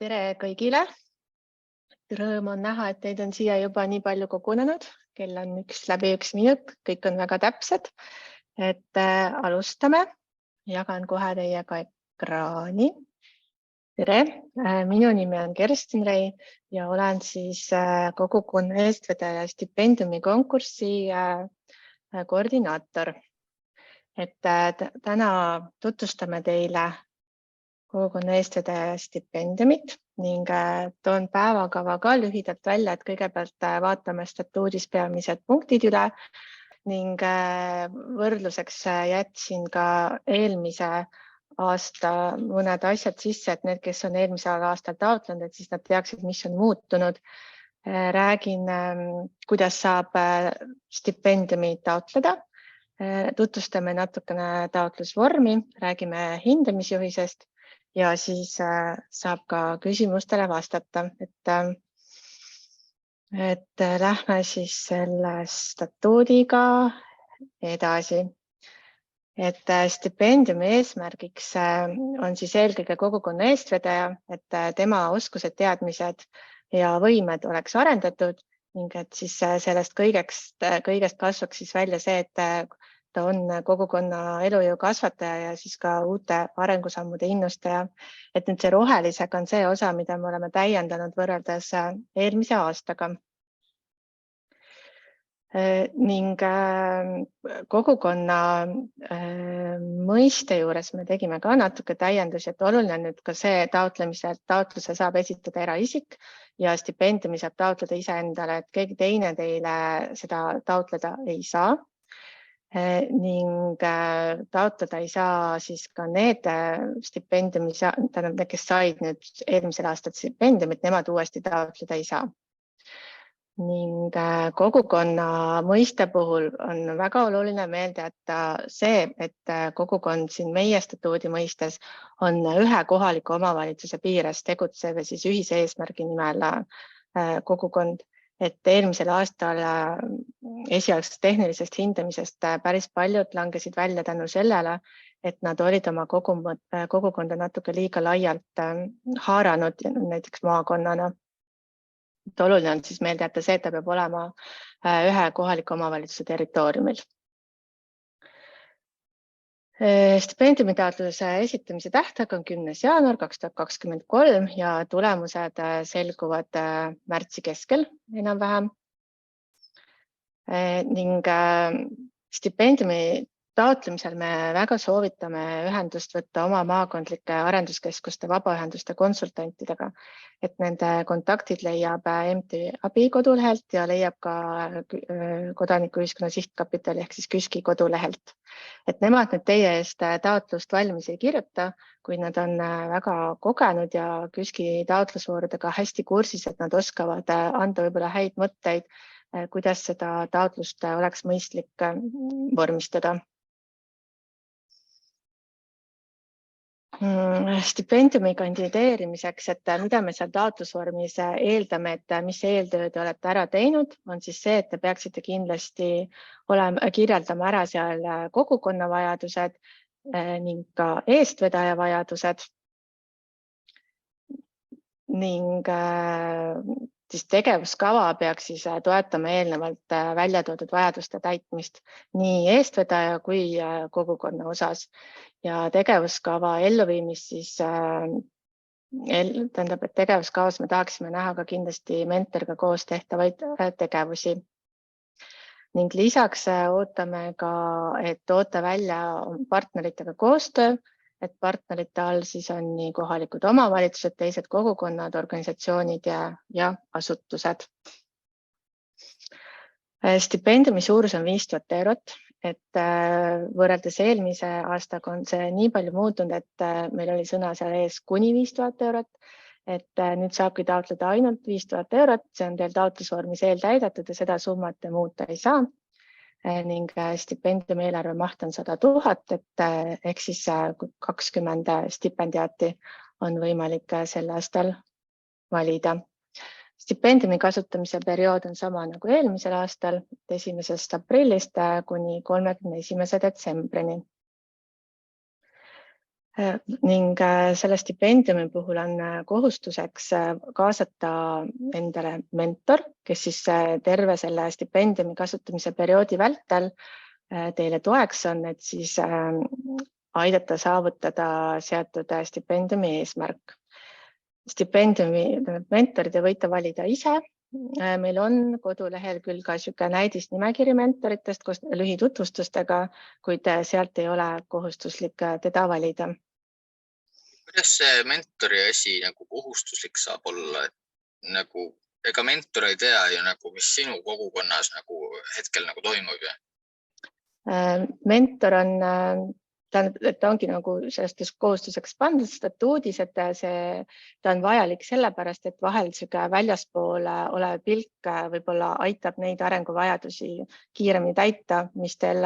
Tere kõigile! Rõõm on näha, et teid on siia juba nii palju kogunenud. Kell on 1 minut, kõik on väga täpsed. Alustame. Jagan kohe teiega ekraani. Tere! Minu nimi on Kerstin Rei ja olen siis kogukonna eestvedaja stipendiumi konkursi koordinaator. Täna tutvustame teile kogukonna eestvedaja stipendiumit ning toon päevakava ka lühidalt välja, et kõigepealt vaatame statuudis peamised punktid üle ning võrdluseks jätsin ka eelmise aasta mõned asjad sisse, et need, kes on eelmisel aastal taotlenud, et siis nad teaksid, mis on muutunud. Räägin, kuidas saab stipendiumi taotleda. Tutvustame natukene taotlusvormi, räägime hindamisjuhisest ja siis saab ka küsimustele vastata. Lähme siis selle statuudiga edasi. Stipendiumi eesmärgiks on siis eelkõige kogukonna eestvedaja, et tema oskused, teadmised ja võimed oleks arendatud ning et siis sellest kõigest kasvaks siis välja see, et ta on kogukonna elujõu kasvataja ja siis ka uute arengusammude innustaja. Et nüüd see rohelisega on see osa, mida me oleme täiendanud võrreldes eelmise aastaga. Ning kogukonna mõiste juures me tegime ka natuke täiendusi, et oluline on nüüd ka see taotluse saab esitada eraisik ja stipendiumi saab taotleda iseendale, et keegi teine teile seda taotleda ei saa. Ning taotleda ei saa siis ka need stipendiumi, kes said nüüd eelmisel aastal stipendiumit, nemad uuesti taotleda ei saa. Ning kogukonna mõiste puhul on väga oluline meelde jätta see, et kogukond siin meie statuudi mõistes on ühe kohaliku omavalitsuse piires tegutsev ja siis ühise eesmärgi nimel kogukond. Et eelmisel aastal esialgsest tehnilisest hindamisest päris paljud langesid välja tänu sellele, et nad olid oma kogukonda natuke liiga laialt haaranud näiteks maakonnana. Oluline on siis meelde jätta see, et ta peab olema ühe kohaliku omavalitsuse territooriumil. Stipendiumi taotluse esitamise tähtaeg on 10. jaanuar 2023 ja tulemused selguvad märtsi keskel enam-vähem. Ning stipendiumi taotlemisel me väga soovitame ühendust võtta oma maakondlike arenduskeskuste vabaühenduste konsultantidega, et nende kontaktid leiab MTÜ Abi kodulehelt ja leiab ka Kodanikuühiskonna Sihtkapitali ehk siis KÜSKi kodulehelt. Et nemad nüüd teie eest taotlust valmis ei kirjuta, kui nad on väga kogenud ja KÜSKi taotlusvoorudega hästi kursis, et nad oskavad anda võib-olla häid mõtteid, kuidas seda taotlust oleks mõistlik vormistada. Stipendiumi kandideerimiseks, et mida me seal taotlusvormis eeldame, et mis eeltööd olete ära teinud, on siis see, et te peaksite kindlasti kirjeldama ära seal kogukonna vajadused ning ka eestvedaja vajadused. Ning siis tegevuskava peaks siis toetama eelnevalt välja toodud vajaduste täitmist nii eestvedaja kui kogukonna osas. Ja tegevuskava elluviimist siis tähendab, et tegevuskavas me tahaksime näha ka kindlasti mentoriga koos tehtavaid tegevusi. Ning lisaks ootame ka, et toote välja partneritega koostöö, et partnerite all siis on nii kohalikud omavalitsused, teised kogukonnad, organisatsioonid ja asutused. Stipendiumi suurus on 5000 eurot, et võrreldes eelmise aastaga on see nii palju muutunud, et meil oli sõna seal ees kuni 5000 eurot, et nüüd saabki taotleda ainult 5000 eurot, see on teil taotlusvormis eeltäidetud ja seda summat muuta ei saa. Ning stipendiumi eelarve maht on 100 000, et ehk siis 20 stipendiaati on võimalik sel aastal valida. Stipendiumi kasutamise periood on sama nagu eelmisel aastal, 1. aprillist kuni 31. detsembrini. Ning selle stipendiumi puhul on kohustuseks kaasata endale mentor, kes siis terve selle stipendiumi kasutamise perioodi vältel teile toeks on, et siis aidata saavutada seatud stipendiumi eesmärk. Stipendiumi mentorid võite valida ise. Meil on kodulehel küll ka niisugune näidisnimekiri mentoritest koos lühitutvustustega, kuid sealt ei ole kohustuslik teda valida. Kuidas see mentori asi nagu kohustuslik saab olla? Nagu, ega mentor ei tea ju, nagu, mis sinu kogukonnas nagu hetkel nagu toimub. Mentor on, ta ongi nagu sellest kohustuseks pandud statuudis, et ta on vajalik sellepärast, et vahel väljaspool olev pilk võib-olla aitab neid arenguvajadusi kiiremini täita, mis teil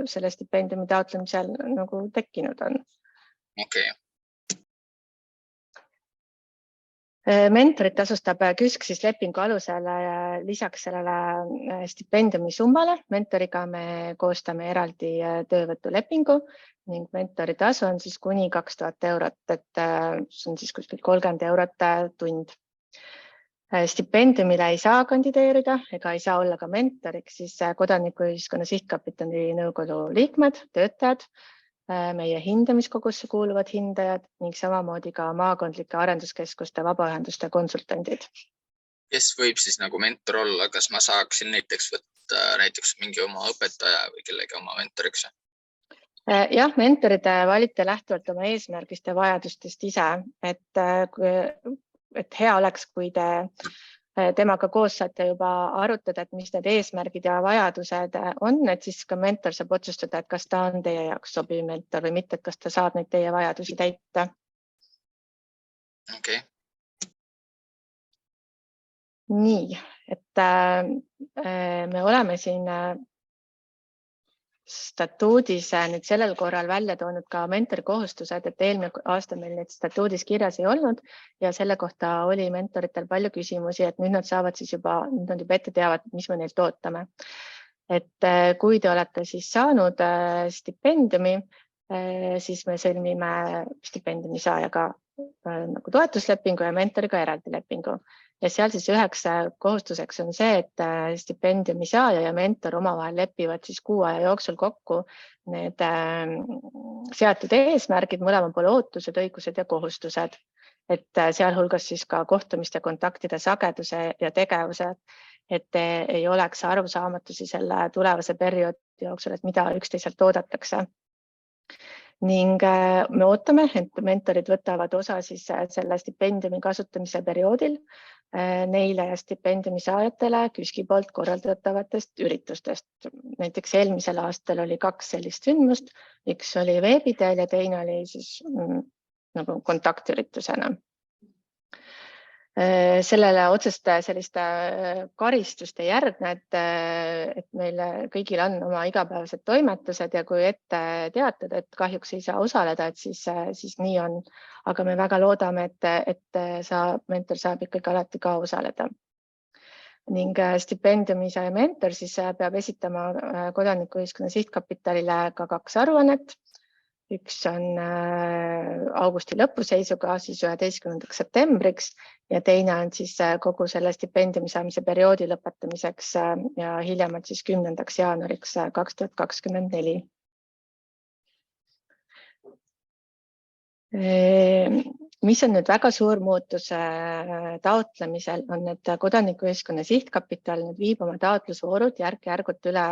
selle stipendiumi taotlemisel nagu tekkinud on. Okay. Mentorit tasustab KÜSK siis lepingu alusel lisaks sellele stipendiumi summale. Mentoriga me koostame eraldi töövõtulepingu ning mentori tasu on siis kuni 2000 eurot, et see on siis kuskil 30 eurot tund. Stipendiumile ei saa kandideerida ega ei saa olla ka mentoriks siis Kodanikuühiskonna Sihtkapitali nõukogu liikmed, töötajad, meie hindamiskogusse kuuluvad hindajad ning samamoodi ka maakondlike arenduskeskuste vabaühenduste konsultandid. Kes võib siis nagu mentor olla? Kas ma saaksin näiteks võtta näiteks mingi oma õpetaja või kellegi oma mentoriks? Jah, mentorid valite lähtuvalt oma eesmärgist ja vajadustest ise, et hea oleks, kui te temaga koos saate juba arutada, et mis need eesmärgid ja vajadused on, et siis ka mentor saab otsustada, et kas ta on teie jaoks sobiv mentor või mitte, et kas ta saab neid teie vajadusi täita. Okay. Nii, et me oleme siin statuudis nüüd sellel korral välja toonud ka mentori kohustused, et eelmine aasta meil neid statuudis kirjas ei olnud ja selle kohta oli mentoritel palju küsimusi, et nüüd nad saavad siis juba ette teavad, mis me neilt ootame. Et kui te olete siis saanud stipendiumi, siis me sõlmime stipendiumi saajaga nagu toetuslepingu ja mentoriga eraldi lepingu. Ja seal siis üheks kohustuseks on see, et stipendiumi saaja ja mentor omavahel lepivad siis 6 aja jooksul kokku need seatud eesmärgid, mõlema poole ootused, õigused ja kohustused. Et sealhulgas siis ka kohtumiste kontaktide sageduse ja tegevuse, et ei oleks arusaamatusi selle tulevase perioodi jooksul, et mida üksteiselt oodatakse. Ning me ootame, et mentorid võtavad osa siis selle stipendiumi kasutamise perioodil neile ja stipendiumi saajatele KÜSK-i poolt korraldatavatest üritustest. Näiteks eelmisel aastal oli 2 sellist sündmust, üks oli veebi teel ja teine oli siis nagu kontaktüritusena. Sellele otsest selliste karistuste järgne, et meil kõigil on oma igapäevased toimetused ja kui ette teatud, et kahjuks ei saa osaleda, et siis nii on. Aga me väga loodame, et mentor saab ikkagi alati ka osaleda. Ning stipendiumi saaja mentor siis peab esitama Kodanikuühiskonna Sihtkapitalile ka 2 aruannet. Üks on augusti lõpuseisuga siis 11. septembriks ja teine on siis kogu selle stipendiumi saamise perioodi lõpetamiseks ja hiljemalt siis 10. jaanuariks 2024. Mis on nüüd väga suur muutus taotlemisel on, et Kodanikuühiskonna Sihtkapital nüüd viib oma taotlusvoorud järk-järgult üle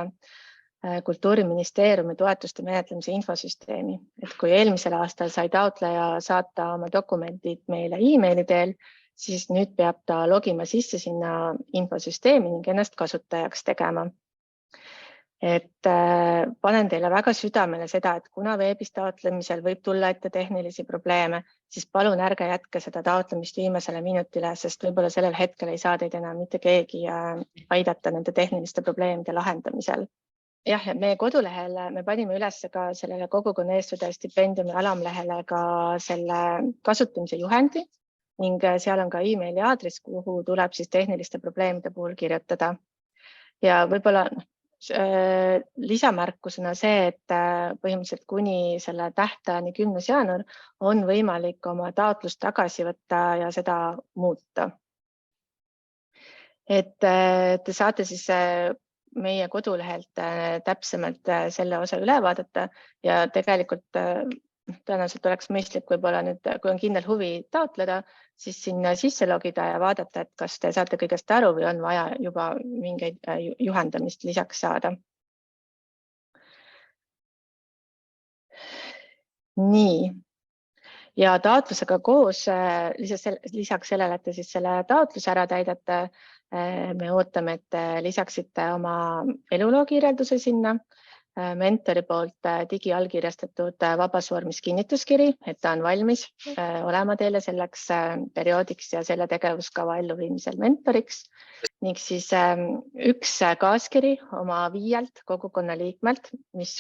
Kultuuriministeeriumi toetuste menetlemise infosüsteemi. Et kui eelmisel aastal sai taotleja saata oma dokumendid meile e-maili teel, siis nüüd peab ta logima sisse sinna infosüsteemi ning ennast kasutajaks tegema. Et panen teile väga südamele seda, et kuna veebis taotlemisel võib tulla ette tehnilisi probleeme, siis palun ärge jätke seda taotlemist viimasele minutile, sest võib-olla sellel hetkel ei saa teid enam mitte keegi aidata nende tehniliste probleemide lahendamisel. Jah, meie kodulehel me panime üles ka sellele kogukonna eestvedaja stipendiumi alamlehele ka selle kasutamise juhendi ning seal on ka e-maili aadress, kuhu tuleb siis tehniliste probleemide puhul kirjutada. Ja võib-olla lisamärkusena see, et põhimõtteliselt kuni selle tähtajani 10. jaanuar on võimalik oma taotlust tagasi võtta ja seda muuta. Et te saate siis meie kodulehelt täpsemalt selle osa üle vaadata ja tegelikult tõenäoliselt oleks mõistlik võib-olla nüüd, kui on kindel huvi taotleda, siis sinna sisse logida ja vaadata, et kas te saate kõigest aru või on vaja juba mingeid juhendamist lisaks saada. Nii. Ja taotlusega koos, lisaks sellele, et te siis selle taotluse ära täidate, me ootame, et lisaksite oma eluloo kirjelduse sinna, mentori poolt digiallkirjastatud vabas vormis kinnituskiri, et ta on valmis olema teile selleks perioodiks ja selle tegevuskava elluviimisel mentoriks ning siis üks kaaskiri oma 5 kogukonna liikmelt,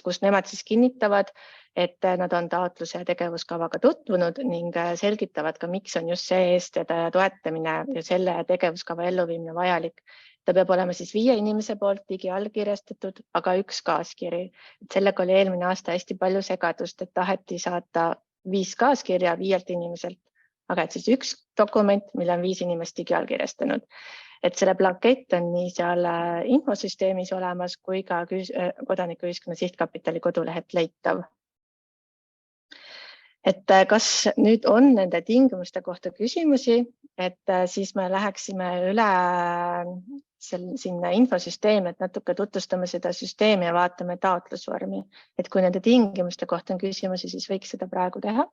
kus nemad siis kinnitavad, et nad on taotluse ja tegevuskavaga tutvunud ning selgitavad ka, miks on just see eestvedaja toetamine ja selle tegevuskava elluviimine vajalik. Ta peab olema siis 5 inimese poolt digiallkirjastatud, aga üks kaaskiri. Sellega oli eelmine aasta hästi palju segadust, et taheti saata 5 kaaskirja 5 inimeselt, aga et siis üks dokument, mille on 5 inimest digiallkirjastanud. Et selle blankett on nii seal infosüsteemis olemas kui ka Kodanikuühiskonna Sihtkapitali kodulehelt leitav. Et kas nüüd on nende tingimuste kohta küsimusi, et siis me läheksime üle sinna infosüsteemi, et natuke tutvustame seda süsteemi ja vaatame taotlusvormi. Et kui nende tingimuste kohta on küsimusi, siis võiks seda praegu teha.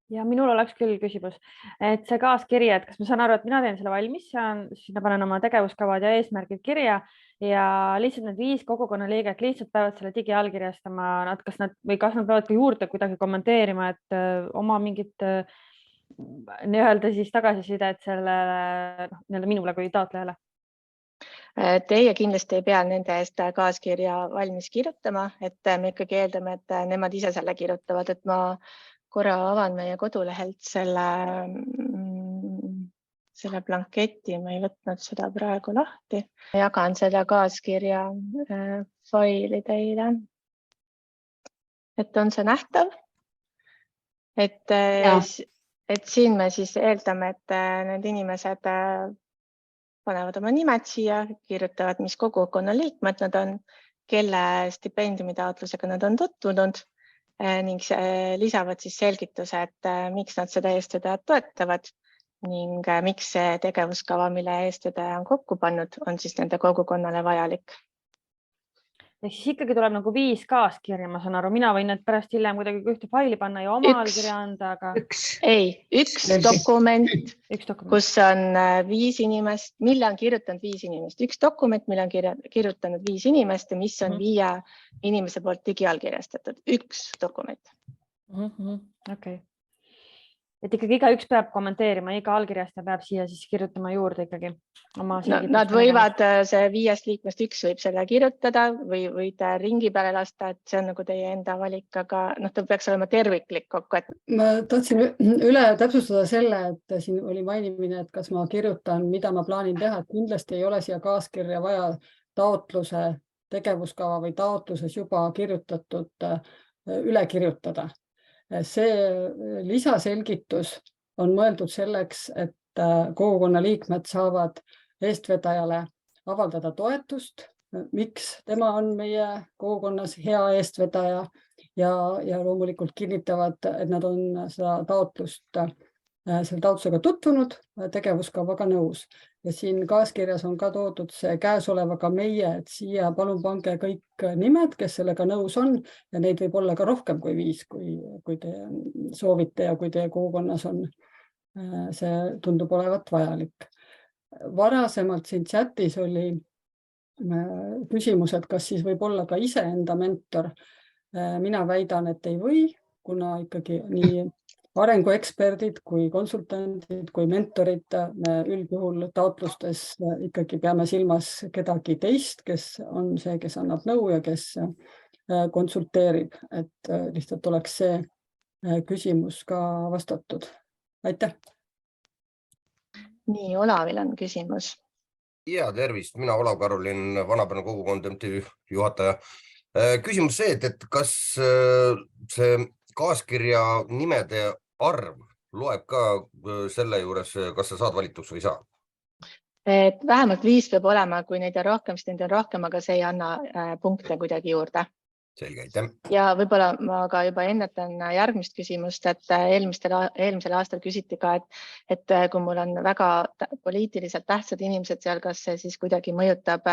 Ja minul oleks küll küsimus, et see kaaskiri, et kas ma saan aru, et mina teen selle valmis, siis ma panen oma tegevuskavad ja eesmärgid kirja ja lihtsalt need 5 kogukonna liiget lihtsalt peavad selle digiallkirjastama, kas nad peavad ka juurde kuidagi kommenteerima, et oma mingit nii-öelda siis tagasisidet selle minule kui taotlejale. Teie kindlasti ei pea nende eest kaaskirja valmis kirjutama, et me ikkagi eeldame, et nemad ise selle kirjutavad, et ma korra avan meie kodulehelt selle blanketi, ma ei võtnud seda praegu lahti. Jagan selle kaaskirja faili teile, et on see nähtav. Et siin me siis eeldame, et need inimesed panevad oma nimed siia, kirjutavad, mis kogukonna liikmed nad on, kelle stipendiumitaotlusega nad on tutvunud ning lisavad siis selgituse, et miks nad seda eestvedajat toetavad ning miks see tegevuskava, mille eestvedaja on kokku pannud, on siis nende kogukonnale vajalik. Ehk siis ikkagi tuleb nagu 5 kaaskirja, ma saan aru. Mina võin need pärast hiljem kuidagi ühte faili panna ja oma allkirja anda, aga... Üks dokument, kus on 5 inimest, mille on kirjutanud 5 inimest. Üks dokument, mille on kirjutanud 5 inimest ja mis on 5 inimese poolt digiallkirjastatud. Üks dokument. Okei. Et ikkagi igaüks peab kommenteerima, iga allkirjastaja peab siia siis kirjutama juurde ikkagi oma selgitust. Nad võivad, see 5 liikmest üks võib selle kirjutada või võite ringi peale lasta, et see on nagu teie enda valik, aga ta peaks olema terviklik kokku. Ma tahtsin üle täpsustada selle, et siin oli mainimine, et kas ma kirjutan, mida ma plaanin teha, et kindlasti ei ole siia kaaskirja vaja taotluse tegevuskava või taotluses juba kirjutatud üle kirjutada. See lisaselgitus on mõeldud selleks, et kogukonna liikmed saavad eestvedajale avaldada toetust, miks tema on meie kogukonnas hea eestvedaja ja loomulikult kinnitavad, et nad on selle taotlusega tutvunud, tegevuskavaga nõus. Ja siin kaaskirjas on ka toodud see käesolevaga meie, et siia palun pange kõik nimed, kes sellega nõus on ja neid võib olla ka rohkem kui 5, kui te soovite ja kui teie kogukonnas on. See tundub olevat vajalik. Varasemalt siin chatis oli küsimus, et kas siis võib olla ka iseenda mentor. Mina väidan, et ei või, kuna ikkagi nii arengueksperdid kui konsultandid kui mentorid me üldjuhul taotlustes ikkagi peame silmas kedagi teist, kes on see, kes annab nõu ja kes konsulteerib, et lihtsalt oleks see küsimus ka vastatud. Aitäh! Nii, Olavil on küsimus. Ja tervist, mina Olav Karolin, Vanapärnu kogukond MTÜ juhataja. Küsimus see, et kas see kaaskirja nimede arv loeb ka selle juures, kas sa saad valituks või ei saa? Et vähemalt 5 peab olema, kui neid on rohkem, siis neid on rohkem, aga see ei anna punkte kuidagi juurde. Selge, aitäh. Ja võib-olla ma ka juba ennetan järgmist küsimust, et eelmisel aastal küsiti ka, et kui mul on väga poliitiliselt tähtsad inimesed seal, kas see siis kuidagi mõjutab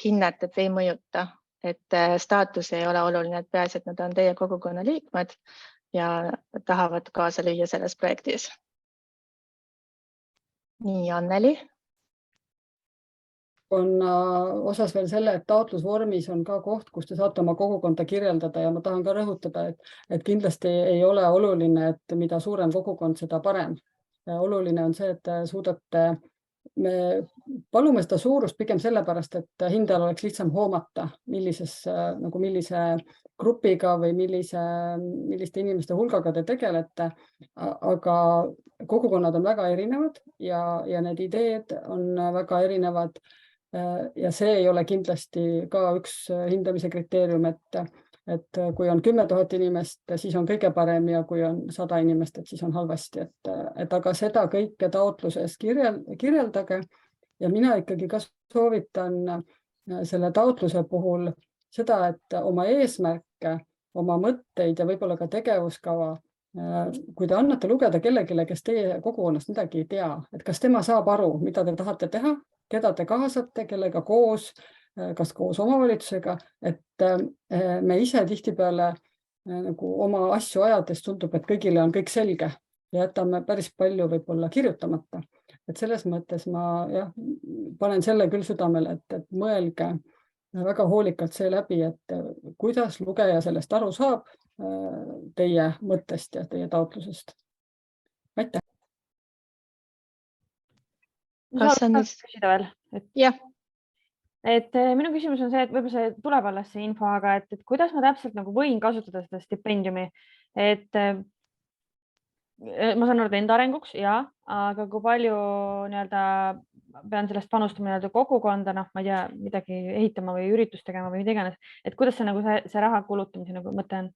hinnet, et ei mõjuta, et staatus ei ole oluline, et peaasi, et nad on teie kogukonna liikmed ja tahavad kaasa lüüa selles projektis. Nii, Anneli. On osas veel selle, et taotlusvormis on ka koht, kus te saate oma kogukonda kirjeldada ja ma tahan ka rõhutada, et kindlasti ei ole oluline, et mida suurem kogukond, seda parem. Oluline on see, et suudate, me palume seda suurust pigem sellepärast, et hindajal oleks lihtsam hoomata, millise grupiga või milliste inimeste hulgaga te tegelete, aga kogukonnad on väga erinevad ja need ideed on väga erinevad. Ja see ei ole kindlasti ka üks hindamise kriteerium, et kui on 10 000 inimest, siis on kõige parem ja kui on 100 inimest, et siis on halvasti. Aga seda kõike taotluses kirjeldage ja mina ikkagi ka soovitan selle taotluse puhul seda, et oma eesmärke, oma mõtteid ja võib-olla ka tegevuskava, kui te annate lugeda kellelegi, kes teie kogukonnast midagi ei tea, et kas tema saab aru, mida te tahate teha, keda te kaasate, kellega koos, kas koos omavalitsusega, et me ise tihtipeale nagu oma asju ajades tundub, et kõigile on kõik selge ja jätame päris palju võib-olla kirjutamata. Et selles mõttes ma panen selle küll südamele, et mõelge väga hoolikalt see läbi, et kuidas lugeja sellest aru saab teie mõttest ja teie taotlusest. Aitäh! Kas on küsida veel? Jah. Et minu küsimus on see, et võib-olla see tuleb alles see info, aga et kuidas ma täpselt nagu võin kasutada seda stipendiumi, et ma saan aru enda arenguks, aga kui palju pean sellest panustama kogukonda, ma ei tea, midagi ehitama või üritust tegema või mida iganes, et kuidas see raha kulutamise mõte on?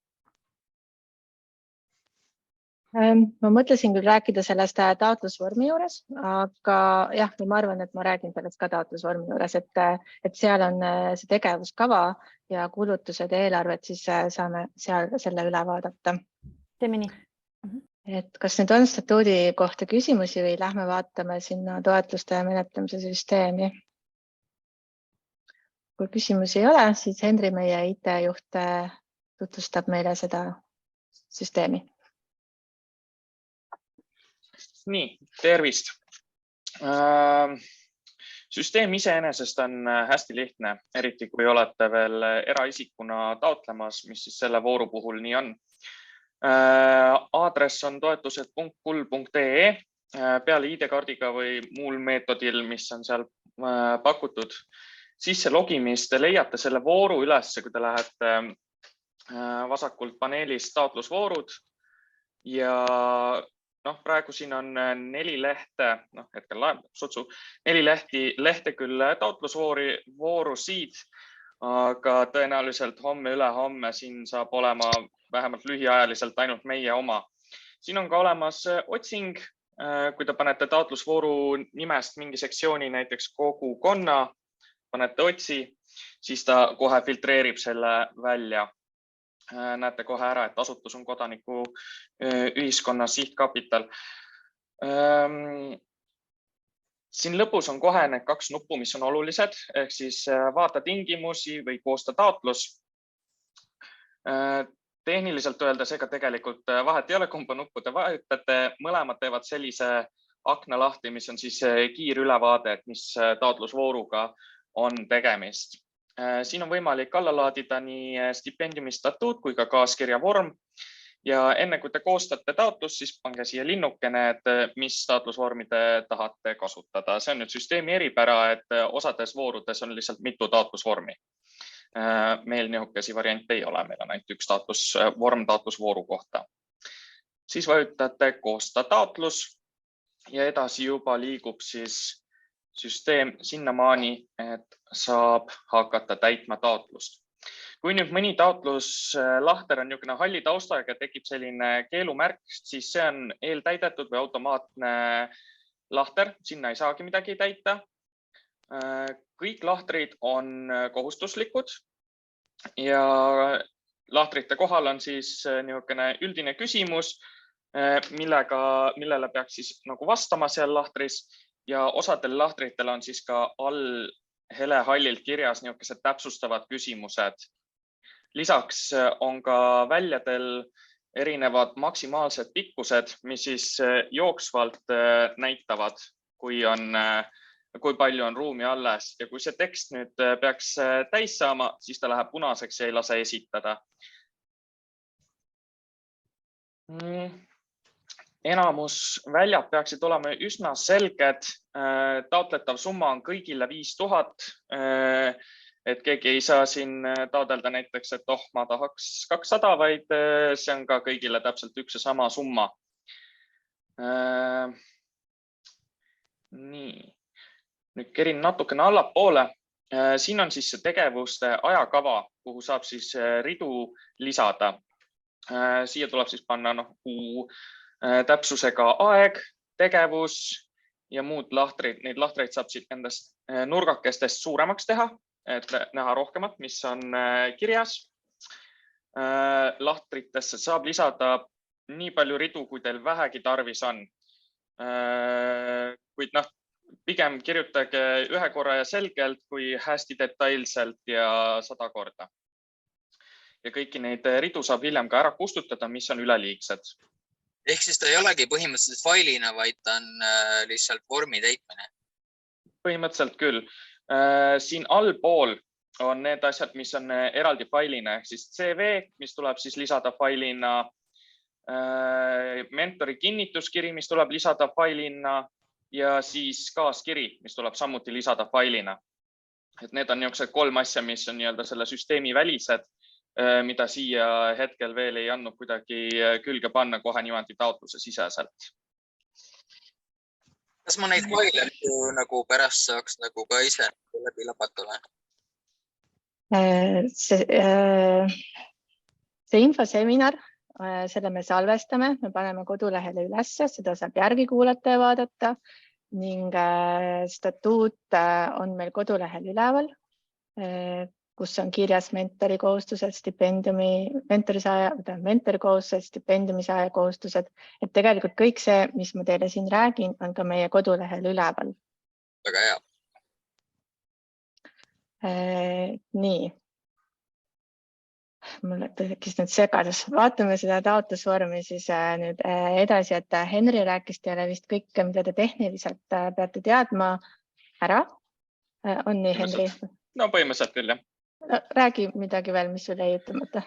Ma mõtlesin küll rääkida sellest taotlusvormi juures, aga jah, ma arvan, et ma räägin sellest ka taotlusvormi juures, et seal on see tegevuskava ja kulutused ja eelarved, siis saame seal selle üle vaadata. Teeme nii. Et kas nüüd on statuudi kohta küsimusi või lähme vaatame sinna toetuste menetlemise süsteemi? Kui küsimusi ei ole, siis Henri, meie IT-juht, tutvustab meile seda süsteemi. Nii, tervist. Süsteem iseenesest on hästi lihtne, eriti kui olete veel eraisikuna taotlemas, mis siis selle vooru puhul nii on. Aadress on toetused.kul.ee peale ID-kaardiga või muul meetodil, mis on seal pakutud. Sisse logimist te leiate selle vooru üles, kui te lähete vasakult paneelist taotlusvoorud ja praegu siin on 4 lehte, hetkel laeb sutsu, 4 lehte küll taotlusvoorusid, aga tõenäoliselt homme-ülehomme siin saab olema vähemalt lühiajaliselt ainult meie oma. Siin on ka olemas otsing, kui te panete taotlusvooru nimest mingi sektsiooni, näiteks kogukonna, panete otsi, siis ta kohe filtreerib selle välja. Näete kohe ära, et asutus on kodaniku ühiskonna sihtkapital. Siin lõpus on kohe need 2 nuppu, mis on olulised, ehk siis vaata tingimusi või koosta taotlus. Tehniliselt öeldes, ega tegelikult vahet ei ole, kumba nuppu te vajutate, mõlemad teevad sellise akna lahti, mis on siis kiirülevaade, et mis taotlusvooruga on tegemist. Siin on võimalik alla laadida nii stipendiumi statuut kui ka kaaskirja vorm ja enne kui te koostate taotlust, siis pange siia linnukene, et mis taotlusvormi te tahate kasutada. See on nüüd süsteemi eripära, et osades voorudes on lihtsalt mitu taotlusvormi. Meil nihukesi variante ei ole, meil on ainult üks vorm taotlusvooru kohta. Siis vajutate koosta taotlus ja edasi juba liigub siis süsteem sinnamaani, et saab hakata täitma taotlust. Kui nüüd mõni taotluslahter on niisugune halli taustaga ja tekib selline keelumärk, siis see on eeltäidetud või automaatne lahter, sinna ei saagi midagi täita. Kõik lahtrid on kohustuslikud ja lahtrite kohal on siis niisugune üldine küsimus, millele peaks siis nagu vastama seal lahtris ja osadel lahtritel on siis ka all helehallilt kirjas niisugused täpsustavad küsimused. Lisaks on ka väljadel erinevad maksimaalsed pikkused, mis siis jooksvalt näitavad, kui palju on ruumi alles ja kui see tekst nüüd peaks täis saama, siis ta läheb punaseks ja ei lase esitada. Enamus väljad peaksid olema üsna selged. Taotletav summa on kõigile 5000. Et keegi ei saa siin taodelda näiteks, et ma tahaks 200, vaid see on ka kõigile täpselt üks ja sama summa. Nii, nüüd kerin natukene allapoole. Siin on siis see tegevuste ajakava, kuhu saab siis ridu lisada. Siia tuleb siis panna kuu täpsusega aeg, tegevus ja muud lahtrid. Neid lahtreid saab siit nendest nurgakestest suuremaks teha, et näha rohkemat, mis on kirjas. Lahtritesse saab lisada nii palju ridu, kui teil vähegi tarvis on. Kuid pigem kirjutage ühe korra ja selgelt, kui hästi detailselt ja 100 korda. Ja kõiki neid ridu saab hiljem ka ära kustutada, mis on üleliigsed. Ehk siis ta ei olegi põhimõtteliselt failina, vaid ta on lihtsalt vormi täitmine. Põhimõtteliselt küll. Siin allpool on need asjad, mis on eraldi failina, ehk siis CV, mis tuleb siis lisada failina, mentori kinnituskiri, mis tuleb lisada failina ja siis kaaskiri, mis tuleb samuti lisada failina. Et need on niisugused 3 asja, mis on nii-öelda selle süsteemi välised, mida siia hetkel veel ei andnud kuidagi külge panna kohe niimoodi taotluse siseselt. Kas ma neid faile nagu pärast saaks nagu ka ise läbi lapatule? See infoseminar, selle me salvestame, me paneme kodulehele ülesse, seda saab järgi kuulata ja vaadata ning statuut on meil kodulehel üleval, kus on kirjas mentori kohustused, mentori kohustused, stipendiumi saaja kohustused. Et tegelikult kõik see, mis ma teile siin räägin, on ka meie kodulehel üleval. Väga hea. Nii. Mulle tekkis nüüd segadus. Vaatame seda taotlusvormi siis nüüd edasi, et Henri rääkis teile vist kõike, mida te tehniliselt peate teadma ära. On nii, Henri? No põhimõtteliselt küll, jah. Räägi midagi veel, mis sul jäi ütlemata.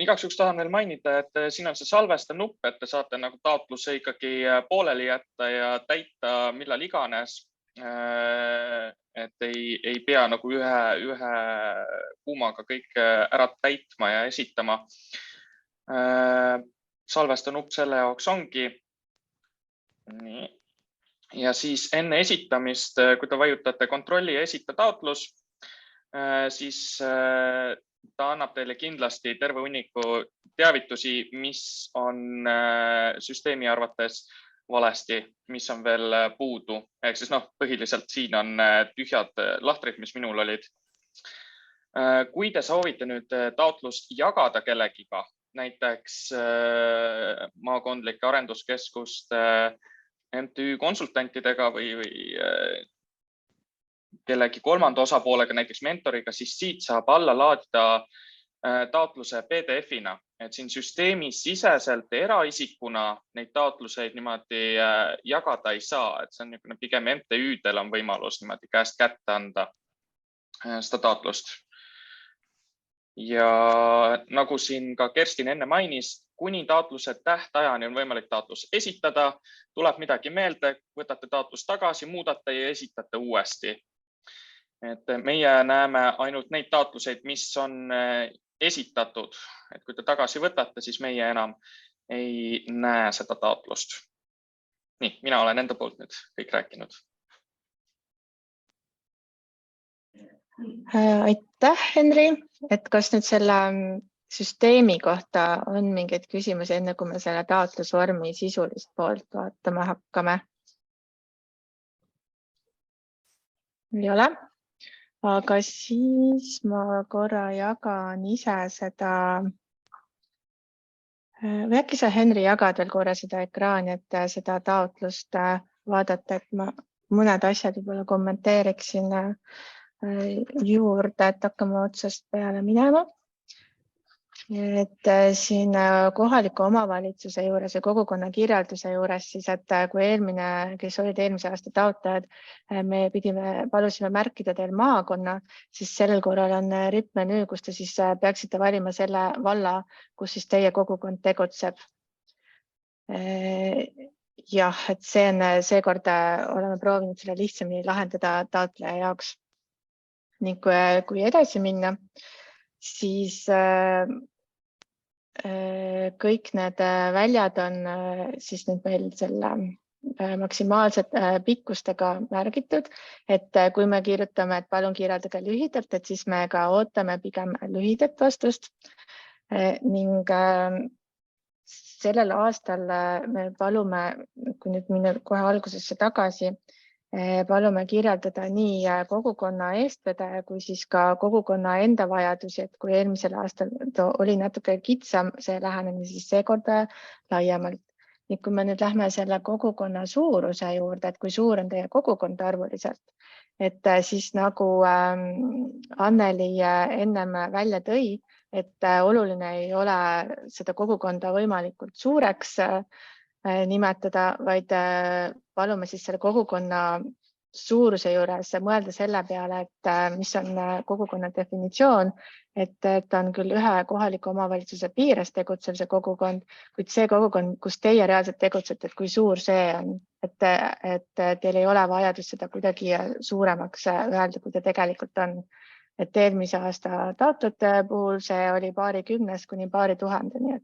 Igaks juhuks tahan veel mainida, et siin on see salvesta nupp, et te saate nagu taotluse ikkagi pooleli jätta ja täita millal iganes. Et ei pea nagu ühe kuumaga kõik ära täitma ja esitama. Salvesta nupp selle jaoks ongi. Nii. Ja siis enne esitamist, kui te vajutate kontrolli ja esita taotlus, siis ta annab teile kindlasti terve hunniku teavitusi, mis on süsteemi arvates valesti, mis on veel puudu. Ehk siis põhiliselt siin on tühjad lahtrid, mis minul olid. Kui te soovite nüüd taotlust jagada kellegiga, näiteks maakondlike arenduskeskuste MTÜ konsultantidega või kellegi kolmanda osapoolega, näiteks mentoriga, siis siit saab alla laadida taotluse PDF-ina, et siin süsteemi siseselt eraisikuna neid taotluseid niimoodi jagada ei saa, et see on pigem MTÜ-del on võimalus niimoodi käest kätte anda seda taotlust. Ja nagu siin ka Kerstin enne mainis, kuni taotluse tähtajani on võimalik taotlus esitada, tuleb midagi meelde, võtate taotlus tagasi, muudate ja esitate uuesti. Et meie näeme ainult neid taotluseid, mis on esitatud. Et kui te tagasi võtate, siis meie enam ei näe seda taotlust. Nii, mina olen enda poolt nüüd kõik rääkinud. Aitäh, Henri, et kas nüüd selle süsteemi kohta on mingeid küsimusi, enne kui me selle taotlusvormi sisulist poolt vaatama hakkame? Ei ole, aga siis ma korra jagan ise seda. Või äkki sa, Henri, jagad veel korra seda ekraani, et seda taotlust vaadata, et ma mõned asjad võib-olla kommenteeriksin juurde, et hakkame otsast peale minema. Et siin kohaliku omavalitsuse juures ja kogukonna kirjelduse juures, siis et kui kes olid eelmise aasta taotlejad, me palusime märkida teil maakonna, siis sellel korral on rippmenüü, kus te siis peaksite valima selle valla, kus siis teie kogukond tegutseb. Jah, et seekord oleme proovinud selle lihtsamini lahendada taotleja jaoks. Ning kui edasi minna, siis kõik need väljad on siis nüüd meil selle maksimaalsed pikkustega märgitud, et kui me kirjutame, et palun kirjeldage lühidalt, et siis me ka ootame pigem lühidat vastust. Ning sellel aastal me palume, kui nüüd minna kohe algusesse tagasi, palume kirjeldada nii kogukonna eestvedaja kui siis ka kogukonna enda vajadusi, et kui eelmisel aastal oli natuke kitsam see lähenemine, siis seekord laiemalt. Nii kui me nüüd lähme selle kogukonna suuruse juurde, et kui suur on teie kogukond arvuliselt, et siis nagu Anneli ennem välja tõi, et oluline ei ole seda kogukonda võimalikult suureks nimetada, vaid palume siis selle kogukonna suuruse juures mõelda selle peale, et mis on kogukonna definitsioon, et ta on küll ühe kohaliku omavalitsuse piires tegutsev see kogukond, kuid see kogukond, kus teie reaalselt tegutsete, et kui suur see on, et teil ei ole vajadus seda kuidagi suuremaks öelda, kui ta tegelikult on. Et eelmise aasta taotlejate puhul see oli paarikümnes kuni paari tuhandeni,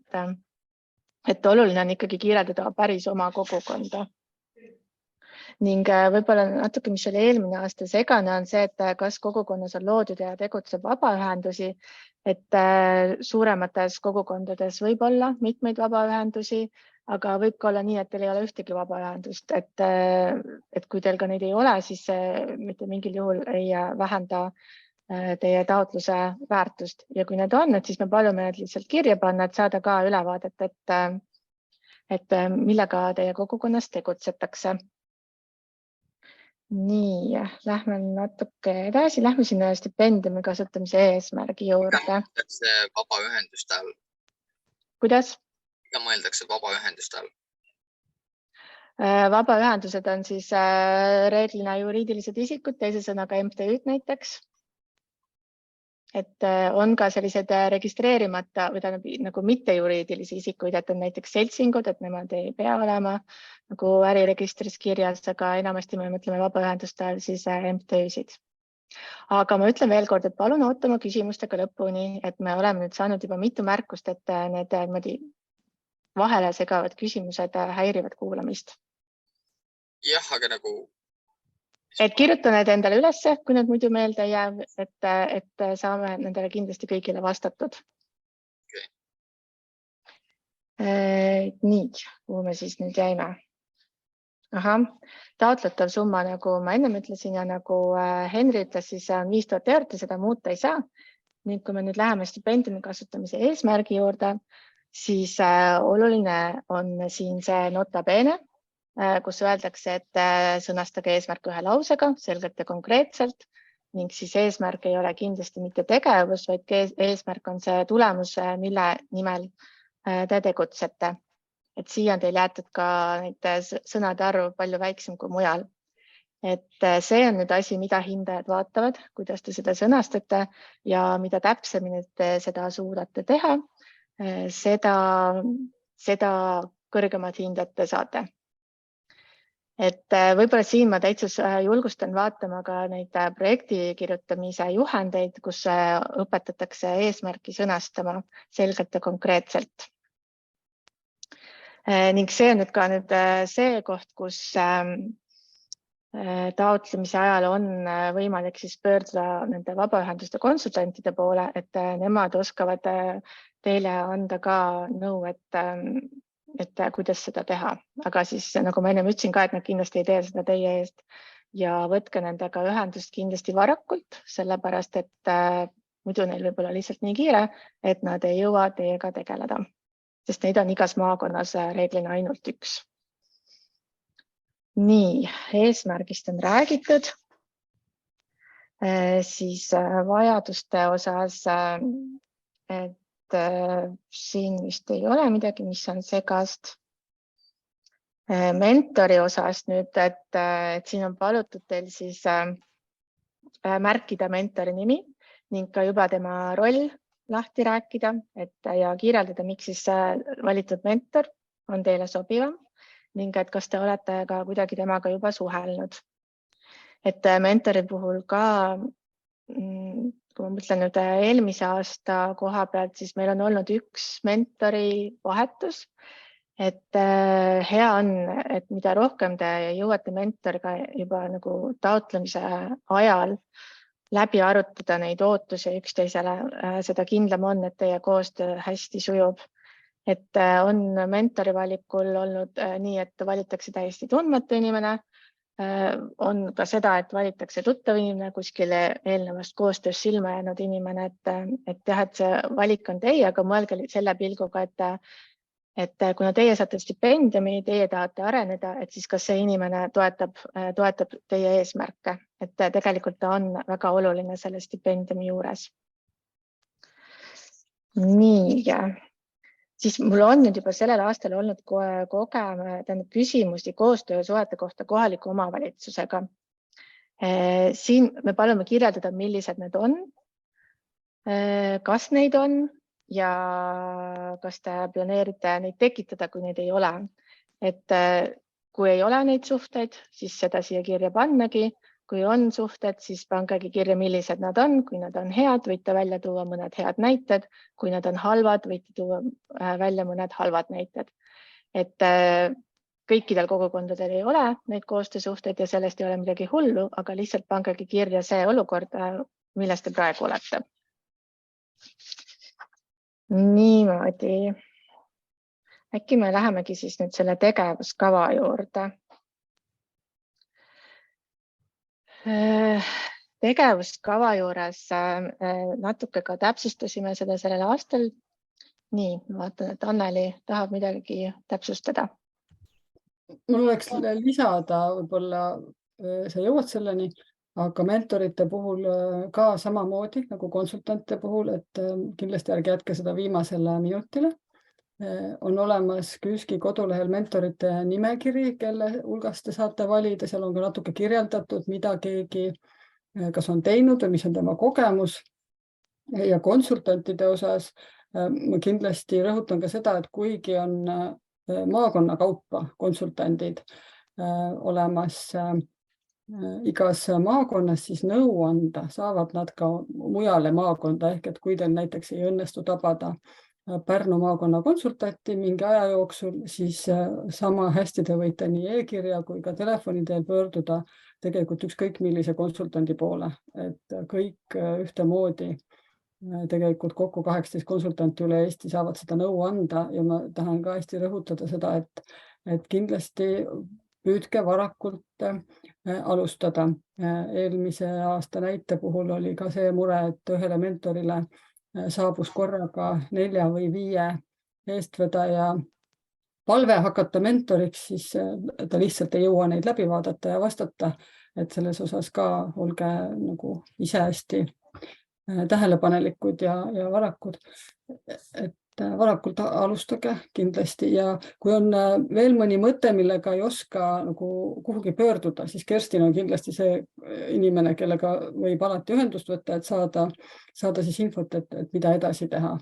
et oluline on ikkagi kirjeldada päris oma kogukonda. Ning võib-olla natuke, mis oli eelmine aasta segane, on see, et kas kogukonnas on loodud ja tegutseb vabaühendusi, et suuremates kogukondades võib olla mitmeid vabaühendusi, aga võib ka olla nii, et teil ei ole ühtegi vabaühendust, et kui teil ka neid ei ole, siis mitte mingil juhul ei vähenda teie taotluse väärtust ja kui need on, et siis me palume need lihtsalt kirja panna, et saada ka ülevaadet, et millega teie kogukonnas tegutsetakse. Nii, lähme natuke edasi, lähme sinna stipendiumi kasutamise eesmärgi juurde. Mida mõeldakse vabaühenduste all? Kuidas? Mida mõeldakse vabaühenduste all? Vabaühendused on siis reeglina juriidilised isikud, teise sõnaga MTÜ-d näiteks. Et on ka sellised registreerimata või nagu mittejuriidilisi isikuid, et on näiteks seltsingud, et nemad ei pea olema nagu äriregistris kirjas, aga enamasti me mõtleme vabaühenduste all siis MTÜ-sid. Aga ma ütlen veel kord, et palun ootama küsimustega lõpuni, et me oleme nüüd saanud juba mitu märkust, et need vahele segavad küsimused häirivad kuulamist. Jah, aga nagu... Et kirjuta need endale ülesse, kui need muidu meelde ei jää, et saame nendele kindlasti kõigile vastatud. Okay. Nii, kuhu me siis nüüd jäime? Ahah, taotletav summa, nagu ma ennem ütlesin ja nagu Henri ütles, siis on 5000 eurot ja seda muuta ei saa. Nüüd, kui me nüüd läheme stipendiumi kasutamise eesmärgi juurde, siis oluline on siin see nota bene, kus öeldakse, et sõnastage eesmärk ühe lausega, selgelt ja konkreetselt, ning siis eesmärk ei ole kindlasti mitte tegevus, vaid eesmärk on see tulemus, mille nimel te tegutsete. Et siia on teil jäetud ka neid sõnade arv palju väiksem kui mujal. Et see on nüüd asi, mida hindajad vaatavad, kuidas te seda sõnastate ja mida täpsemini te seda suudate teha, seda kõrgemad hinded te saate. Et võib-olla siin ma täitsa julgustan vaatama ka neid projekti kirjutamise juhendeid, kus õpetatakse eesmärki sõnastama selgelt ja konkreetselt. Ning see on nüüd ka see koht, kus taotlemise ajal on võimalik siis pöörduda nende vabaühenduste konsultantide poole, et nemad oskavad teile anda ka nõu, et kuidas seda teha. Aga siis, nagu ma enne ütlesin ka, et nad kindlasti ei tee seda teie eest ja võtke nendega ühendust kindlasti varakult, sellepärast et muidu neil võib olla lihtsalt nii kiire, et nad ei jõua teiega tegeleda, sest neid on igas maakonnas reeglina ainult üks. Nii, eesmärgist on räägitud, siis vajaduste osas, et siin vist ei ole midagi, mis on segast. Mentori osas nüüd, et siin on palutud teil siis märkida mentori nimi ning ka juba tema roll lahti rääkida ja kirjeldada, miks siis valitud mentor on teile sobivam. Ning et kas te olete ka kuidagi temaga juba suhelnud. Et mentori puhul ka, kui ma mõtlen nüüd eelmise aasta koha pealt, siis meil on olnud üks mentori vahetus. Et hea on, et mida rohkem te jõuate mentoriga juba nagu taotlemise ajal läbi arutada neid ootusi üksteisele, seda kindlam on, et teie koostöö hästi sujub. Et on mentori valikul olnud nii, et valitakse täiesti tundmatu inimene. On ka seda, et valitakse tuttav inimene, kuskile eelnevast koostöös silma jäänud inimene, et see valik on teie, aga mõelge selle pilguga, et kuna teie saate stipendiumi, teie tahate areneda, et siis kas see inimene toetab teie eesmärke, et tegelikult ta on väga oluline selle stipendiumi juures. Nii, siis mul on nüüd juba sellel aastal olnud küsimusi koostöösuhete kohta kohaliku omavalitsusega. Siin me palume kirjeldada, millised need on, kas neid on ja kas te planeerite neid tekitada, kui neid ei ole. Et kui ei ole neid suhteid, siis seda siia kirja pannagi. Kui on suhted, siis pangegi kirja, millised nad on. Kui nad on head, võite välja tuua mõned head näited. Kui nad on halvad, võite tuua välja mõned halvad näited. Et kõikidel kogukondadel ei ole neid koostöösuhteid ja sellest ei ole midagi hullu, aga lihtsalt pangegi kirja see olukord, milles te praegu olete. Niimoodi. Äkki me lähemegi siis nüüd selle tegevuskava juurde. Tegevuskava juures natuke ka täpsustasime seda sellel aastal. Nii, ma vaatan, et Anneli tahab midagi täpsustada. Mul oleks lisada, võib-olla sa jõuad selleni, aga mentorite puhul ka samamoodi nagu konsultante puhul, et kindlasti ärge jätke seda viimasele minutile. On olemas KÜSK-i kodulehel mentorite nimekiri, kelle hulgast te saate valida. Seal on ka natuke kirjeldatud, mida keegi kas on teinud või mis on tema kogemus. Ja konsultantide osas ma kindlasti rõhutan ka seda, et kuigi on maakonna kaupa konsultandid olemas igas maakonnas, siis nõu anda saavad nad ka mujale maakonda. Ehk et kui teil näiteks ei õnnestu tabada Pärnu maakonna konsultanti mingi aja jooksul, siis sama hästi te võite nii e-kirja kui ka telefoni teel pöörduda tegelikult ükskõik millise konsultandi poole. Et kõik ühtemoodi, tegelikult kokku 18 konsultanti üle Eesti saavad seda nõu anda ja ma tahan ka hästi rõhutada seda, et kindlasti püüdke varakult alustada. Eelmise aasta näite puhul oli ka see mure, et ühele mentorile saabus korraga 4 või 5 eestvedaja palve hakata mentoriks, siis ta lihtsalt ei jõua neid läbi vaadata ja vastata, et selles osas ka olge nagu ise hästi tähelepanelikud ja varakud, et varakult alustage kindlasti. Ja kui on veel mõni mõte, millega ei oska nagu kuhugi pöörduda, siis Kerstin on kindlasti see inimene, kellega võib alati ühendust võtta, et saada siis infot, et mida edasi teha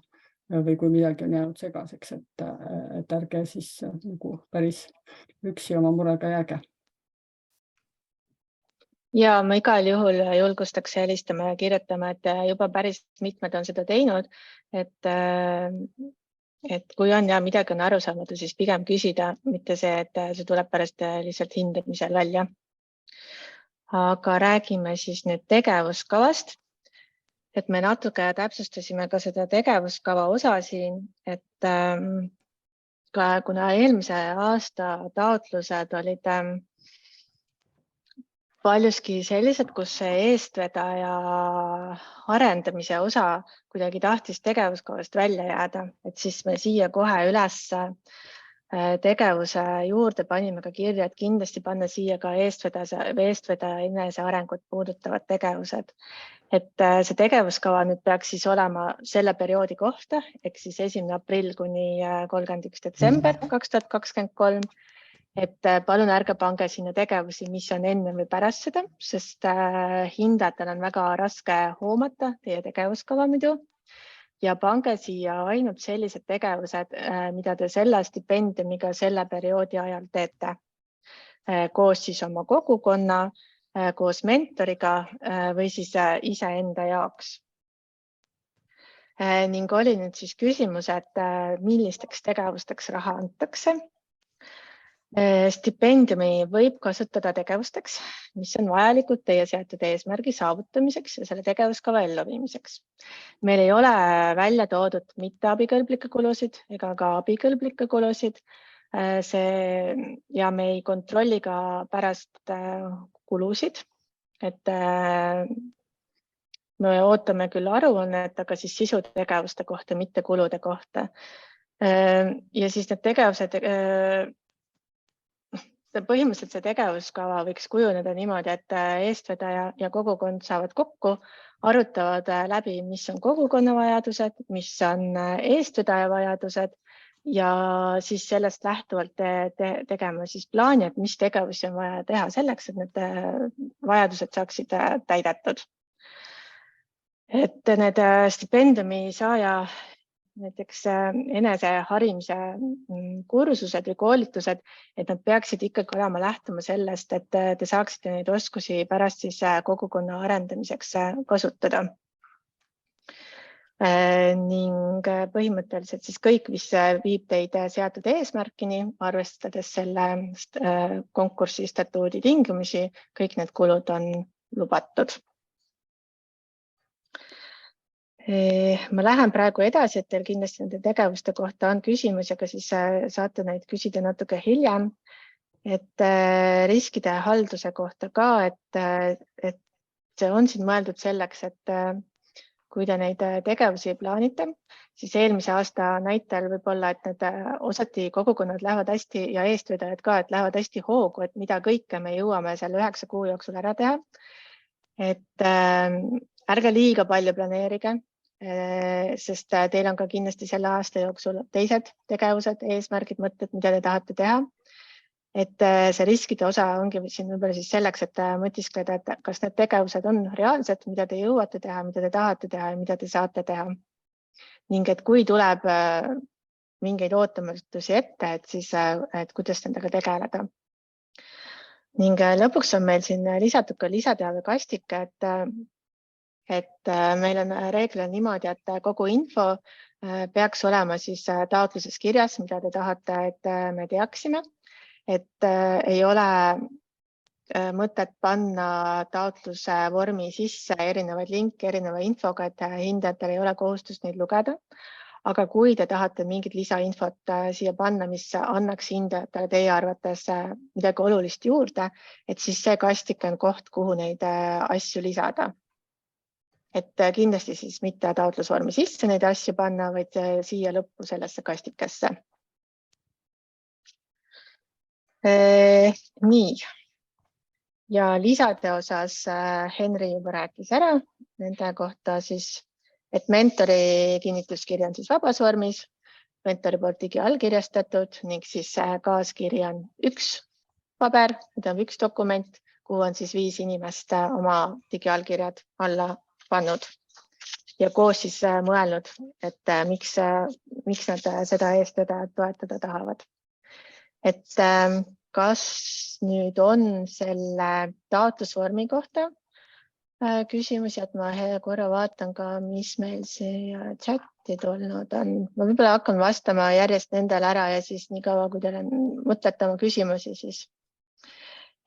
või kui midagi on jäänud segaseks, et ärge siis nagu päris üksi oma murega jääge. Ja ma igal juhul julgustaks helistama ja kirjutama, et juba päris mitmed on seda teinud, et kui on ja midagi on arusaamatu, siis pigem küsida, mitte see, et see tuleb pärast lihtsalt hindamisel välja. Aga räägime siis nüüd tegevuskavast, et me natuke täpsustasime ka seda tegevuskava osa siin, et kuna eelmise aasta taotlused olid paljuski sellised, kus see eestvedaja arendamise osa kuidagi tahtis tegevuskavast välja jääda, et siis me siia kohe üles tegevuse juurde panime ka kirja, et kindlasti panna siia ka eestvedaja enesearengut puudutavad tegevused. Et see tegevuskava nüüd peaks siis olema selle perioodi kohta, ehk siis 1. aprill kuni 31. detsember 2023. Et palun ärge pange sinna tegevusi, mis on enne või pärast seda, sest hindajatel on väga raske hoomata teie tegevuskava muidu. Ja pange siia ainult sellised tegevused, mida te selle stipendiumiga selle perioodi ajal teete. Koos siis oma kogukonna, koos mentoriga või siis iseenda jaoks. Ning oli nüüd siis küsimus, et millisteks tegevusteks raha antakse. Stipendiumi võib kasutada tegevusteks, mis on vajalikud teie seatud eesmärgi saavutamiseks ja selle tegevuskava elluviimiseks. Meil ei ole välja toodud mitte abikõlblikke kulusid ega ka abikõlblikke kulusid. Ja me ei kontrolli ka pärast kulusid, et me ootame küll aruannet, aga siis sisutegevuste kohta, mitte kulude kohta. Ja siis need tegevused põhimõtteliselt see tegevuskava võiks kujuneda niimoodi, et eestvedaja ja kogukond saavad kokku, arutavad läbi, mis on kogukonna vajadused, mis on eestvedaja vajadused ja siis sellest lähtuvalt tegema siis plaani, et mis tegevusi on vaja teha selleks, et need vajadused saaksid täidetud. Et need stipendiumi saaja näiteks eneseharimise kursused või koolitused, et nad peaksid ikkagi olema lähtuma sellest, et te saaksite neid oskusi pärast siis kogukonna arendamiseks kasutada. Ning põhimõtteliselt siis kõik, mis viib teid seatud eesmärkini, arvestades selle konkursi statuudi tingimusi, kõik need kulud on lubatud. Ma lähen praegu edasi, et teil kindlasti nende tegevuste kohta on küsimus, aga siis saate neid küsida natuke hiljem. Et riskide halduse kohta ka, et see on siin mõeldud selleks, et kui te neid tegevusi plaanite, siis eelmise aasta näitel võib-olla, et need osati kogukonnad lähevad hästi ja eestvedajad ka, et lähevad hästi hoogu, et mida kõike me jõuame selle 9 kuu jooksul ära teha. Et ärge liiga palju planeerige, sest teil on ka kindlasti selle aasta jooksul teised tegevused, eesmärgid, mõtted, mida te tahate teha. Et see riskide osa ongi siin võib-olla siis selleks, et mõtiskleda, et kas need tegevused on reaalsed, mida te jõuate teha, mida te tahate teha ja mida te saate teha. Ning et kui tuleb mingeid ootamatusi ette, et siis et kuidas nendega tegeleda. Ning lõpuks on meil siin lisatud ka lisateavekastike, et meil on reeglina niimoodi, et kogu info peaks olema siis taotluses kirjas, mida te tahate, et me teaksime. Et ei ole mõtet panna taotluse vormi sisse erinevaid linke, erineva infoga, et hindajatel ei ole kohustust neid lugeda. Aga kui te tahate mingit lisainfot siia panna, mis annaks hindajatele teie arvates midagi olulist juurde, et siis see kastike on koht, kuhu neid asju lisada. Et kindlasti siis mitte taotlusvormi sisse neid asju panna, vaid siia lõppu sellesse kastikesse. Nii. Ja lisade osas Henri juba rääkis ära nende kohta siis, et mentori kinnituskiri on siis vabas vormis, mentori poolt digiallkirjastatud ning siis kaaskiri on üks paber, mida on üks dokument, kuhu on siis 5 inimest oma digiallkirjad alla pannud ja koos siis mõelnud, et miks nad seda eestvedajat toetada tahavad. Et kas nüüd on selle taotlusvormi kohta küsimusi, et ma korra vaatan ka, mis meil siia chati tulnud on. Ma võib-olla hakkan vastama järjest nendele ära ja siis nii kaua, kui teil on mõtlete oma küsimusi, siis.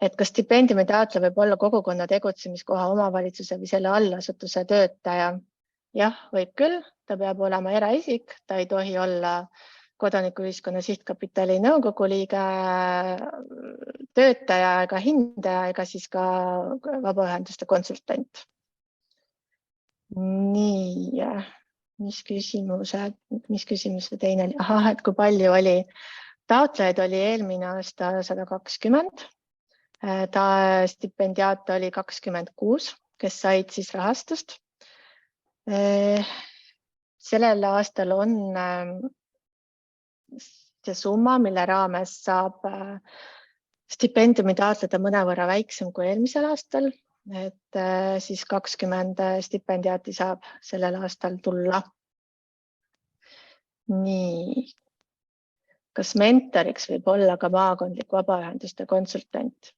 et kas stipendiumi taotleja võib olla kogukonna tegutsemiskoha omavalitsuse või selle allasutuse töötaja. Jah, võib küll, ta peab olema eraisik, ta ei tohi olla kodanikuühiskonna sihtkapitali nõukogu liige, töötaja ega hindaja ega siis ka vabaühenduste konsultant. Nii, mis küsimuse teine oli? Ahah, et kui palju oli? Taotlejaid oli eelmine aasta 120. Stipendiaate oli 26, kes said siis rahastust. Sellel aastal on see summa, mille raames saab stipendiumi taotleda mõnevõrra väiksem kui eelmisel aastal, et siis 20 stipendiaati saab sellel aastal tulla. Nii. Kas mentoriks võib olla ka maakondlik vabaühenduste konsultant?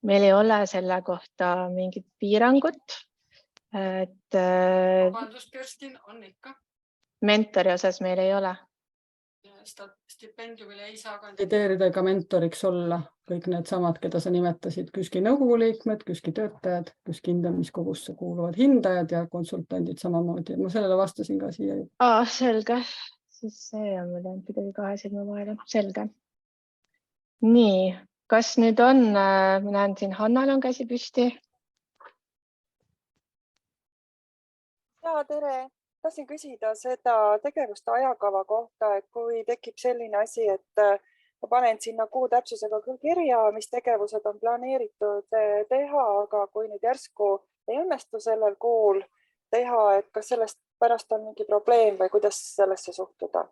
Meil ei ole selle kohta mingit piirangut. Vabandust, Kerstin, on ikka. Mentori osas meil ei ole. Stipendiumile ei saa kandideerida ega mentoriks olla kõik need samad, keda sa nimetasid, KÜSK-i nõukogu liikmed, KÜSK-i töötajad, KÜSK-i hindamiskogusse kuuluvad hindajad ja konsultandid samamoodi. Ma sellele vastasin ka siia. Selge. Siis see on mul jäänud pidagi kahe silma vahele. Selge. Nii, kas nüüd on, ma näen siin Hannal on käsi püsti. Ja, tere. Tahtsin küsida seda tegevuste ajakava kohta, et kui tekib selline asi, et ma panen sinna kuu täpsusega küll kirja, mis tegevused on planeeritud teha, aga kui nüüd järsku ei õnnestu sellel kuul teha, et kas sellest pärast on mingi probleem või kuidas sellesse suhtuda?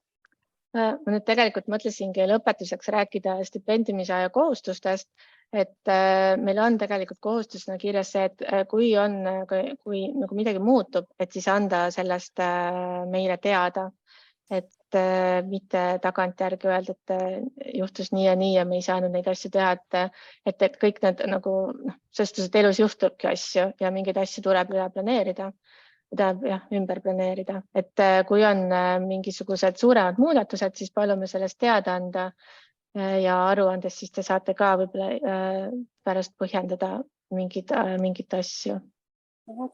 Ma nüüd tegelikult mõtlesingi lõpetuseks rääkida stipendiumisaja kohustustest, et meil on tegelikult kohustusena kirjas see, et kui nagu midagi muutub, et siis anda sellest meile teada, et mitte tagantjärgi öelda, et juhtus nii ja me ei saanud neid asju teha, et kõik need nagu, sest elus juhtubki asju ja mingeid asju tuleb üle planeerida. Ümber planeerida, et kui on mingisugused suuremad muudatused, siis palume sellest teada anda ja aruandes siis te saate ka võib-olla pärast põhjendada mingit asju.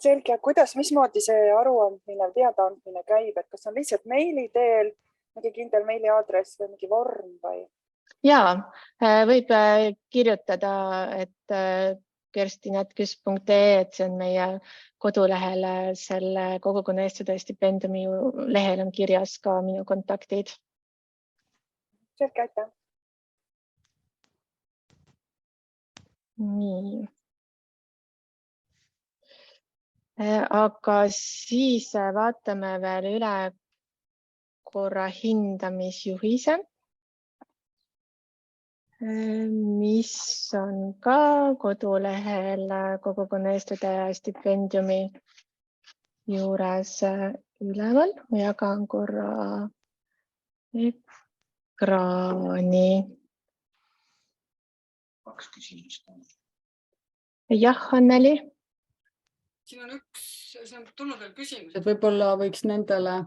Selge, mismoodi see aruandmine, teadaandmine käib, et kas on lihtsalt meili teel, mingi kindel meili aadress või mingi vorm või? Jaa, võib kirjutada, et kerstin@küsk.ee, et see on meie kodulehel selle kogukonna eestvedaja stipendiumi lehel on kirjas ka minu kontaktid. Selge, aitäh. Nii. Aga siis vaatame veel üle korra hindamisjuhise, mis on ka kodulehel kogukonna eestvedaja stipendiumi juures üleval. Ma jagan korra ekraani. Kaks küsimust. Jah, Anneli. Siin on tulnud veel küsimus, et võib-olla võiks nendele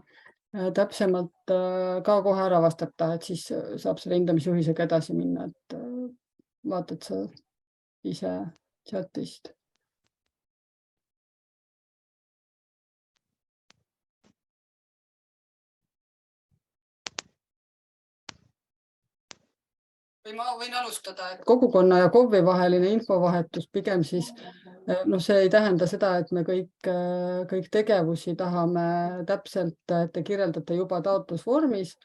täpsemalt ka kohe ära vastata, et siis saab selle hindamisjuhisega edasi minna, et vaatad sa ise chatist. Või ma võin alustada, et kogukonna ja KOV-i vaheline infovahetus pigem siis, see ei tähenda seda, et me kõik tegevusi tahame täpselt, et te kirjeldate juba taotlusvormis,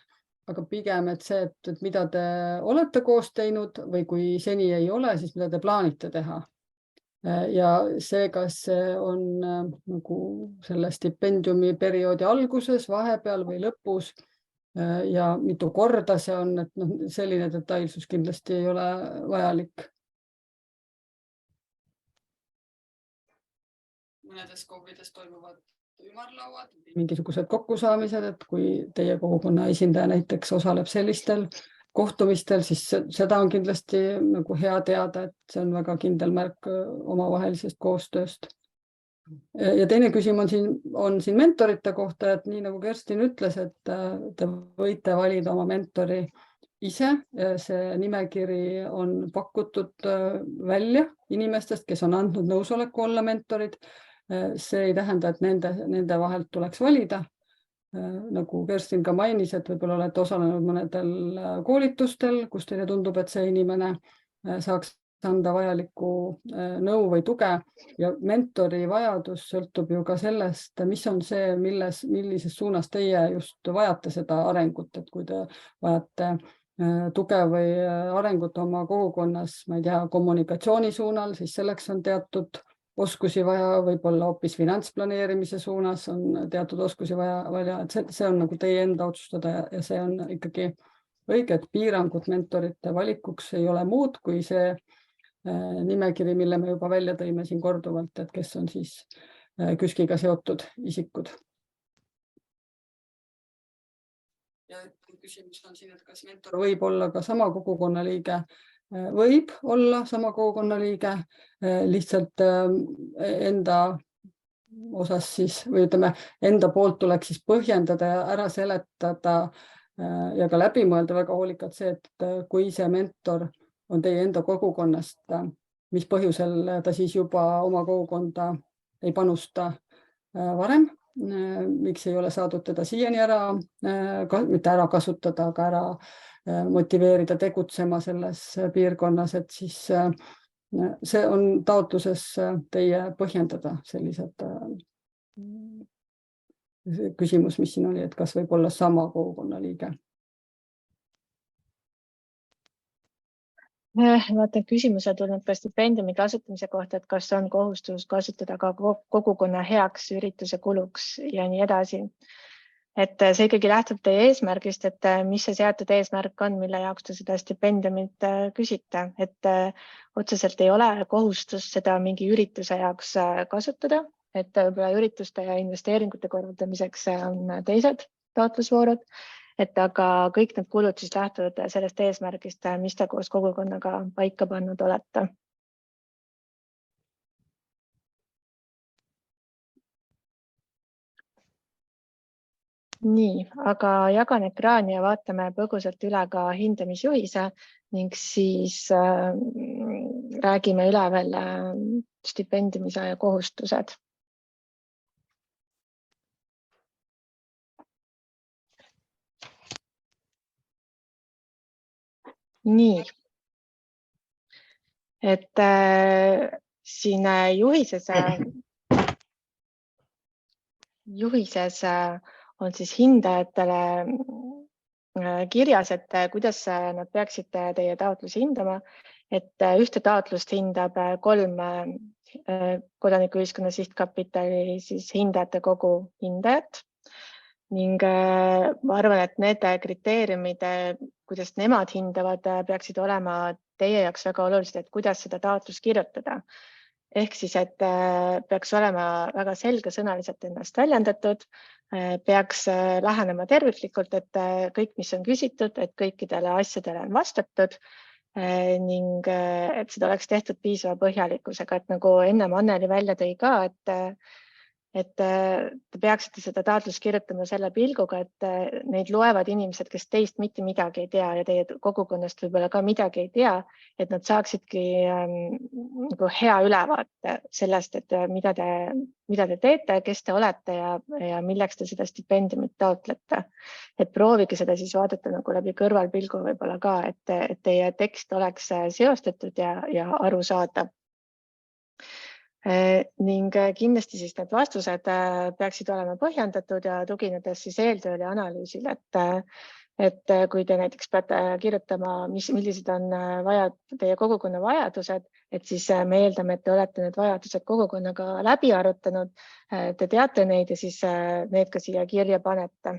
aga pigem, et see, et mida te olete koos teinud või kui seni ei ole, siis mida te plaanite teha. Ja see, kas see on nagu selle stipendiumi perioodi alguses, vahepeal või lõpus, ja mitu korda see on, et selline detailsus kindlasti ei ole vajalik. Mõnedes KOV-ides toimuvad ümarlauad, mingisugused kokkusaamised, et kui teie kogukonna esindaja näiteks osaleb sellistel kohtumistel, siis seda on kindlasti nagu hea teada, et see on väga kindel märk omavahelisest koostööst. Ja teine küsimus on siin mentorite kohta, et nii nagu Kerstin ütles, et te võite valida oma mentori ise, see nimekiri on pakutud välja inimestest, kes on andnud nõusoleku olla mentorid. See ei tähenda, et nende vahelt tuleks valida. Nagu Kerstin ka mainis, et võib-olla olete osalenud mõnedel koolitustel, kus teile tundub, et see inimene saaks anda vajalikku nõu või tuge ja mentori vajadus sõltub ju ka sellest, mis on see, millises suunas teie just vajate seda arengut, et kui te vajate tuge või arengut oma kogukonnas, ma ei tea, kommunikatsiooni suunal, siis selleks on teatud oskusi vaja, võib-olla hoopis finantsplaneerimise suunas on teatud oskusi vaja, et see on nagu teie enda otsustada ja see on ikkagi õige, et piirangud mentorite valikuks ei ole muud kui see nimekiri, mille me juba välja tõime siin korduvalt, et kes on siis KÜSK-iga seotud isikud. Ja küsimus on siin, et kas mentor võib olla ka sama kogukonna liige, võib olla sama kogukonna liige, lihtsalt enda osas siis, või ütleme, enda poolt tuleks siis põhjendada ja ära seletada ja ka läbi mõelda väga hoolikalt see, et kui see mentor on teie enda kogukonnast, mis põhjusel ta siis juba oma kogukonda ei panusta varem, miks ei ole saadud teda siiani mitte ära kasutada, aga ära motiveerida tegutsema selles piirkonnas, et siis see on taotluses teie põhjendada sellised küsimus, mis siin oli, et kas võib olla sama kogukonna liige. Vaatan küsimuse tulnud ka stipendiumi kasutamise kohta, et kas on kohustus kasutada ka kogukonna heaks ürituse kuluks ja nii edasi. Et see ikkagi lähtub teie eesmärgist, et mis see seatud eesmärk on, mille jaoks te seda stipendiumit küsite. Et otseselt ei ole kohustus seda mingi ürituse jaoks kasutada, et võib-olla ürituste ja investeeringute korraldamiseks on teised taotlusvoorud. Et aga kõik need kulud siis lähtuvad sellest eesmärgist, mis te koos kogukonnaga paika pannud olete. Nii, aga jagan ekraani ja vaatame põgusalt üle ka hindamisjuhise ning siis räägime üle veel stipendiumise ja kohustused. Nii, et siin juhises on siis hindajatele kirjas, et kuidas nad peaksid teie taotlusi hindama, et ühte taotlust hindab 3 kodanikuühiskonna sihtkapitali siis hindajate kogu hindajat. Ning ma arvan, et need kriteeriumid, kuidas nemad hindavad, peaksid olema teie jaoks väga olulised, et kuidas seda taotlust kirjutada. Ehk siis, et peaks olema väga selgesõnaliselt ennast väljendatud, peaks lähenema terviklikult, et kõik, mis on küsitud, et kõikidele asjadele on vastatud ning et seda oleks tehtud piisava põhjalikkusega, et nagu enne Anneli välja tõi ka, et te peaksite seda taotlust kirjutama selle pilguga, et neid loevad inimesed, kes teist mitte midagi ei tea ja teie kogukonnast võib-olla ka midagi ei tea, et nad saaksidki nagu hea ülevaate sellest, et mida te teete, kes te olete ja milleks te seda stipendiumit taotlete. Et proovige seda siis vaadata nagu läbi kõrvalpilgu võib-olla ka, et teie tekst oleks seostatud ja arusaadav. Ning kindlasti siis need vastused peaksid olema põhjendatud ja tuginedes siis eeltööle ja analüüsile, et kui te näiteks peate kirjutama, millised on teie kogukonna vajadused, et siis me eeldame, et te olete need vajadused kogukonnaga läbi arutanud, te teate neid ja siis need ka siia kirja panete.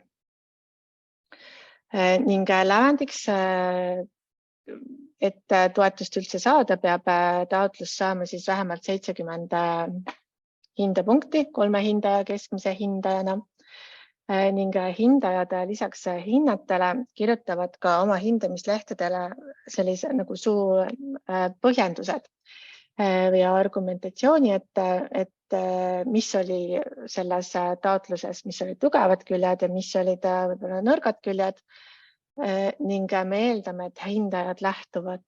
Ning lävendiks, et toetust üldse saada, peab taotlus saama siis vähemalt 70 hindepunkti 3 hindaja keskmise hindajana ning hindajad lisaks hinnatele kirjutavad ka oma hindamislehtedele sellise nagu põhjendused ja argumentatsiooni, et mis oli selles taotluses, mis olid tugevad küljed ja mis olid võib-olla nõrgad küljed. ning me eeldame, et hindajad lähtuvad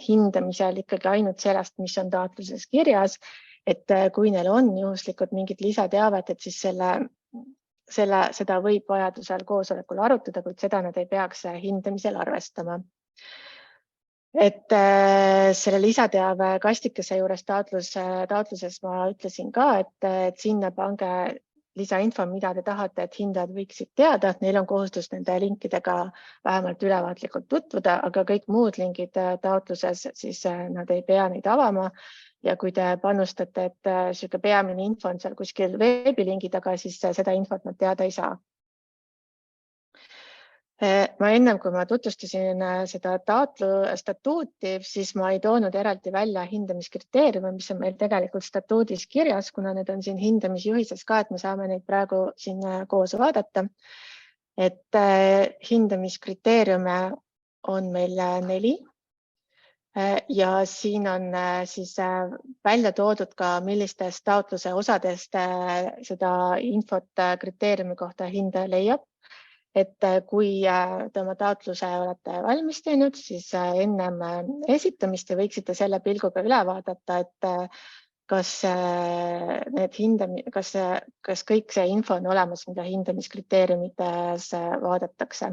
hindamisel ikkagi ainult sellest, mis on taotluses kirjas, et kui neil on juhuslikult mingit lisateavet, et siis seda võib vajadusel koosolekul arutada, kuid seda nad ei peaks hindamisel arvestama. Et selle lisateave kastikese juures taotluses ma ütlesin ka, et sinna pange lisainfo, mida te tahate, et hindajad võiksid teada, et neil on kohustus nende linkidega vähemalt ülevaatlikult tutvuda, aga kõik muud lingid taotluses, siis nad ei pea neid avama. Ja kui te panustate, et selline peamine info on seal kuskil veebilingi taga, siis seda infot nad teada ei saa. Ma ennem, kui ma tutvustasin seda statuuti, siis ma ei toonud eraldi välja hindamiskriteeriume, mis on meil tegelikult statuudis kirjas, kuna need on siin hindamisjuhises ka, et me saame neid praegu siin koos vaadata. Et hindamiskriteeriume on meil 4 ja siin on siis välja toodud ka, millistest taotluse osadest seda infot kriteeriumi kohta hindaja leiab. Et kui te oma taotluse olete valmis teinud, siis ennem esitamist te võiksite selle pilguga üle vaadata, et kas kõik see info on olemas, mida hindamiskriteeriumides vaadatakse.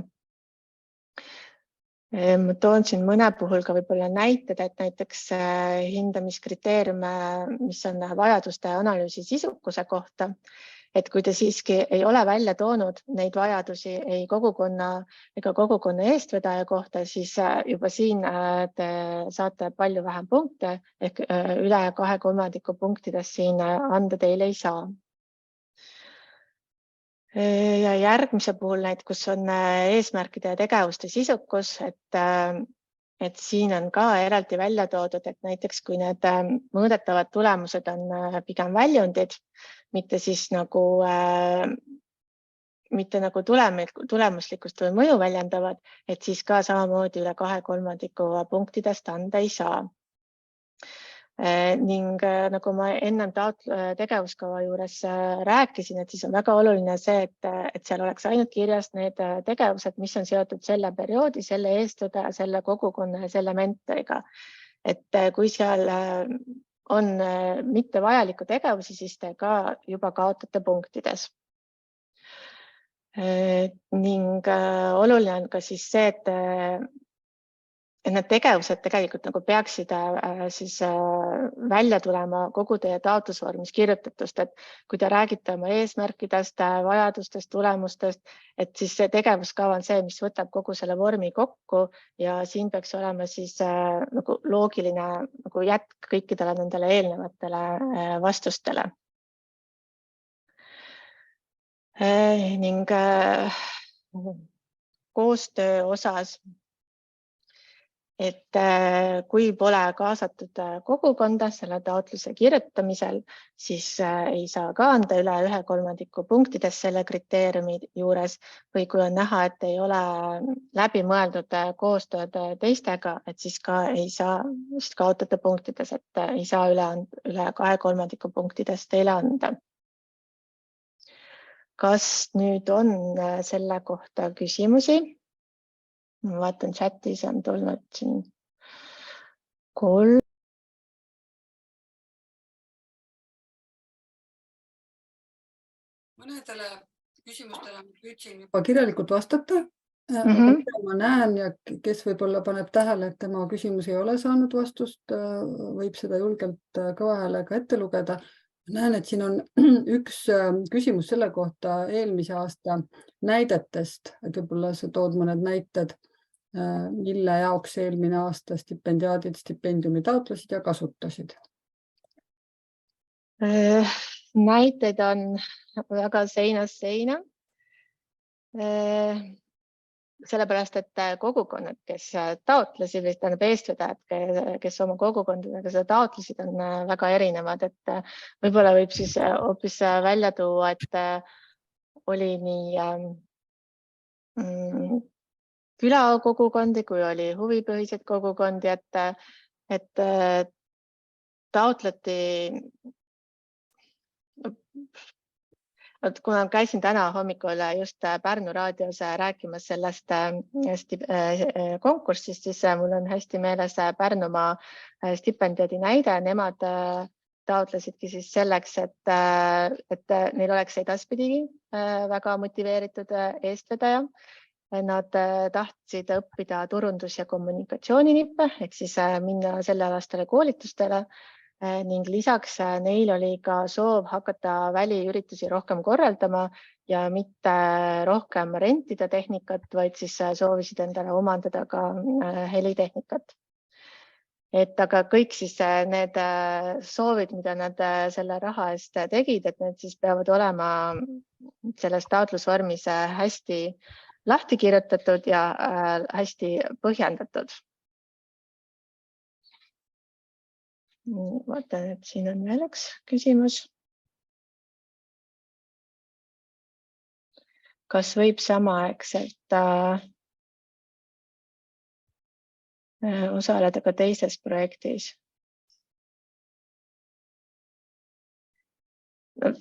Ma toon siin mõne puhul ka võib-olla näited, et näiteks hindamiskriteeriume, mis on vajaduste analüüsi sisukuse kohta, et kui te siiski ei ole välja toonud neid vajadusi ei kogukonna ega kogukonna eestvedaja kohta, siis juba siin te saate palju vähem punkte ehk üle 2/3 punktidest siin anda teile ei saa. Ja järgmise puhul kus on eesmärkide ja tegevuste sisukus, et siin on ka eraldi välja toodud, et näiteks kui need mõõdetavad tulemused on pigem väljundid, mitte nagu tulemuslikkust või mõju väljendavad, et siis ka samamoodi üle 2/3 punktidest anda ei saa. Ning nagu ma ennem tegevuskava juures rääkisin, et siis on väga oluline see, et seal oleks ainult kirjas need tegevused, mis on seotud selle perioodi, selle eestvedaja, selle kogukonna ja selle mentoriga. Et kui seal on mitte vajalikku tegevusi, siis te ka juba kaotate punktides. Ning oluline on ka siis see, et need tegevused tegelikult nagu peaksid siis välja tulema kogu teie taotlusvormis kirjutatust, et kui te räägite oma eesmärkidest, vajadustest, tulemustest, et siis see tegevuskava on see, mis võtab kogu selle vormi kokku ja siin peaks olema siis nagu loogiline nagu jätk kõikidele nendele eelnevatele vastustele. Ning koostöö osas, et kui pole kaasatud kogukonda selle taotluse kirjutamisel, siis ei saa ka anda üle 1/3 punktidest selle kriteeriumi juures või kui on näha, et ei ole läbi mõeldud koostööd teistega, et siis ka ei saa just kaotada punktides, et ei saa üle 2/3 punktidest teile anda. Kas nüüd on selle kohta küsimusi? Ma vaatan chatis on tulnud siin 3. Mõnedele küsimustele püüdsin juba kirjalikult vastata. Aga mida ma näen ja kes võib-olla paneb tähele, et tema küsimus ei ole saanud vastust, võib seda julgelt kõva häälega ette lugeda. Näen, et siin on üks küsimus selle kohta eelmise aasta näidetest, et võib-olla sa tood mõned näited, mille jaoks eelmine aasta stipendiaadid stipendiumi taotlesid ja kasutasid. Näiteid on väga seinast seina. Sellepärast, et kogukonnad, kes taotlesid või tähendab eestvedajad, kes oma kogukondadega seda taotlesid, on väga erinevad, et võib-olla võib siis hoopis välja tuua, et oli nii külakogukondi, kui oli huvipõhiseid kogukondi, et taotleti kui ma käisin täna hommikul just Pärnu raadios rääkimas sellest konkursist, siis mul on hästi meeles Pärnumaa stipendiadi näide. Nemad taotlesidki siis selleks, et neil oleks edaspidigi väga motiveeritud eestvedaja. Nad tahtsid õppida turundus- ja kommunikatsiooninippe ehk siis minna sellealastele koolitustele ning lisaks neil oli ka soov hakata väliüritusi rohkem korraldama ja mitte rohkem rentida tehnikat, vaid siis soovisid endale omandada ka helitehnikat. Aga kõik siis need soovid, mida nad selle raha eest tegid, et need siis peavad olema selles taotlusvormis hästi lahti kirjutatud ja hästi põhjendatud. Vaatan, et siin on veel üks küsimus. Kas võib samaaegselt osaleda ka teises projektis?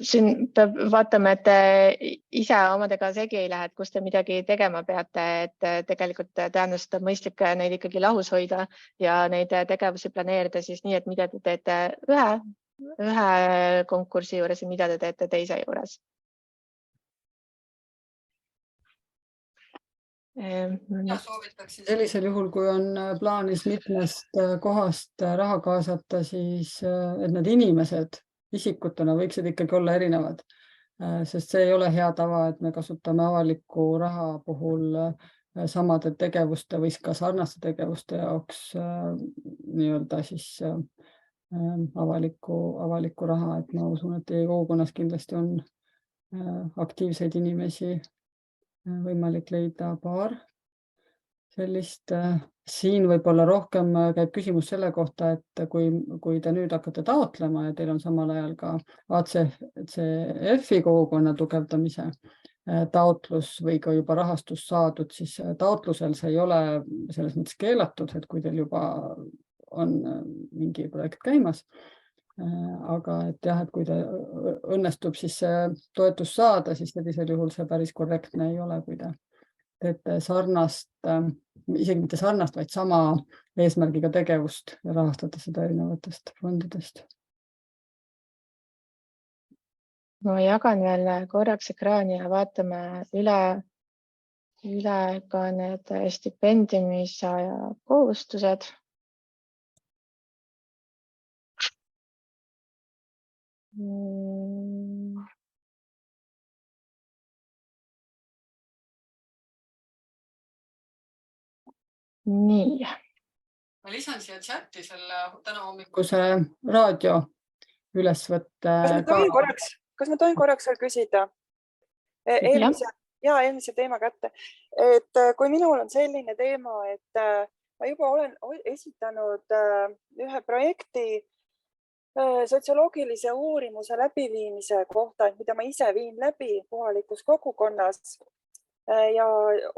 Siin peab vaatama, et te ise omadega segi ei lähe, et kus te midagi tegema peate, et tegelikult tõenäoliselt on mõistlik neid ikkagi lahus hoida ja neid tegevusi planeerida siis nii, et mida te teete ühe konkursi juures ja mida te teete teise juures. Mina soovitaksin sellisel juhul, kui on plaanis mitmest kohast raha kaasata, siis et need inimesed isikutena võiksid ikkagi olla erinevad, sest see ei ole hea tava, et me kasutame avaliku raha puhul samade tegevuste või ka sarnaste tegevuste jaoks nii-öelda siis avaliku raha, et ma usun, et teie kogukonnas kindlasti on aktiivseid inimesi võimalik leida paar sellist. Siin võib-olla rohkem käib küsimus selle kohta, et kui te nüüd hakkate taotlema ja teil on samal ajal ka ACF-i kogukonna tugevdamise taotlus või ka juba rahastus saadud, siis taotlusel see ei ole selles mõttes keelatud, et kui teil juba on mingi projekt käimas. Aga et jah, et kui te õnnestub siis toetust saada, siis sellisel juhul see päris korrektne ei ole, kui te teete sarnast, isegi mitte sarnast, vaid sama eesmärgiga tegevust ja rahastate seda erinevatest fondidest. Ma jagan veel korraks ekraani ja vaatame üle ka need stipendiumisaaja kohustused. Nii. Ma lisan siia chati selle täna hommikuse raadio ülesvõtte. Kas ma tohin korraks veel küsida? Eelmise teema kätte. Et kui minul on selline teema, et ma juba olen esitanud ühe projekti sotsioloogilise uurimuse läbiviimise kohta, mida ma ise viin läbi kohalikus kogukonnas. Ja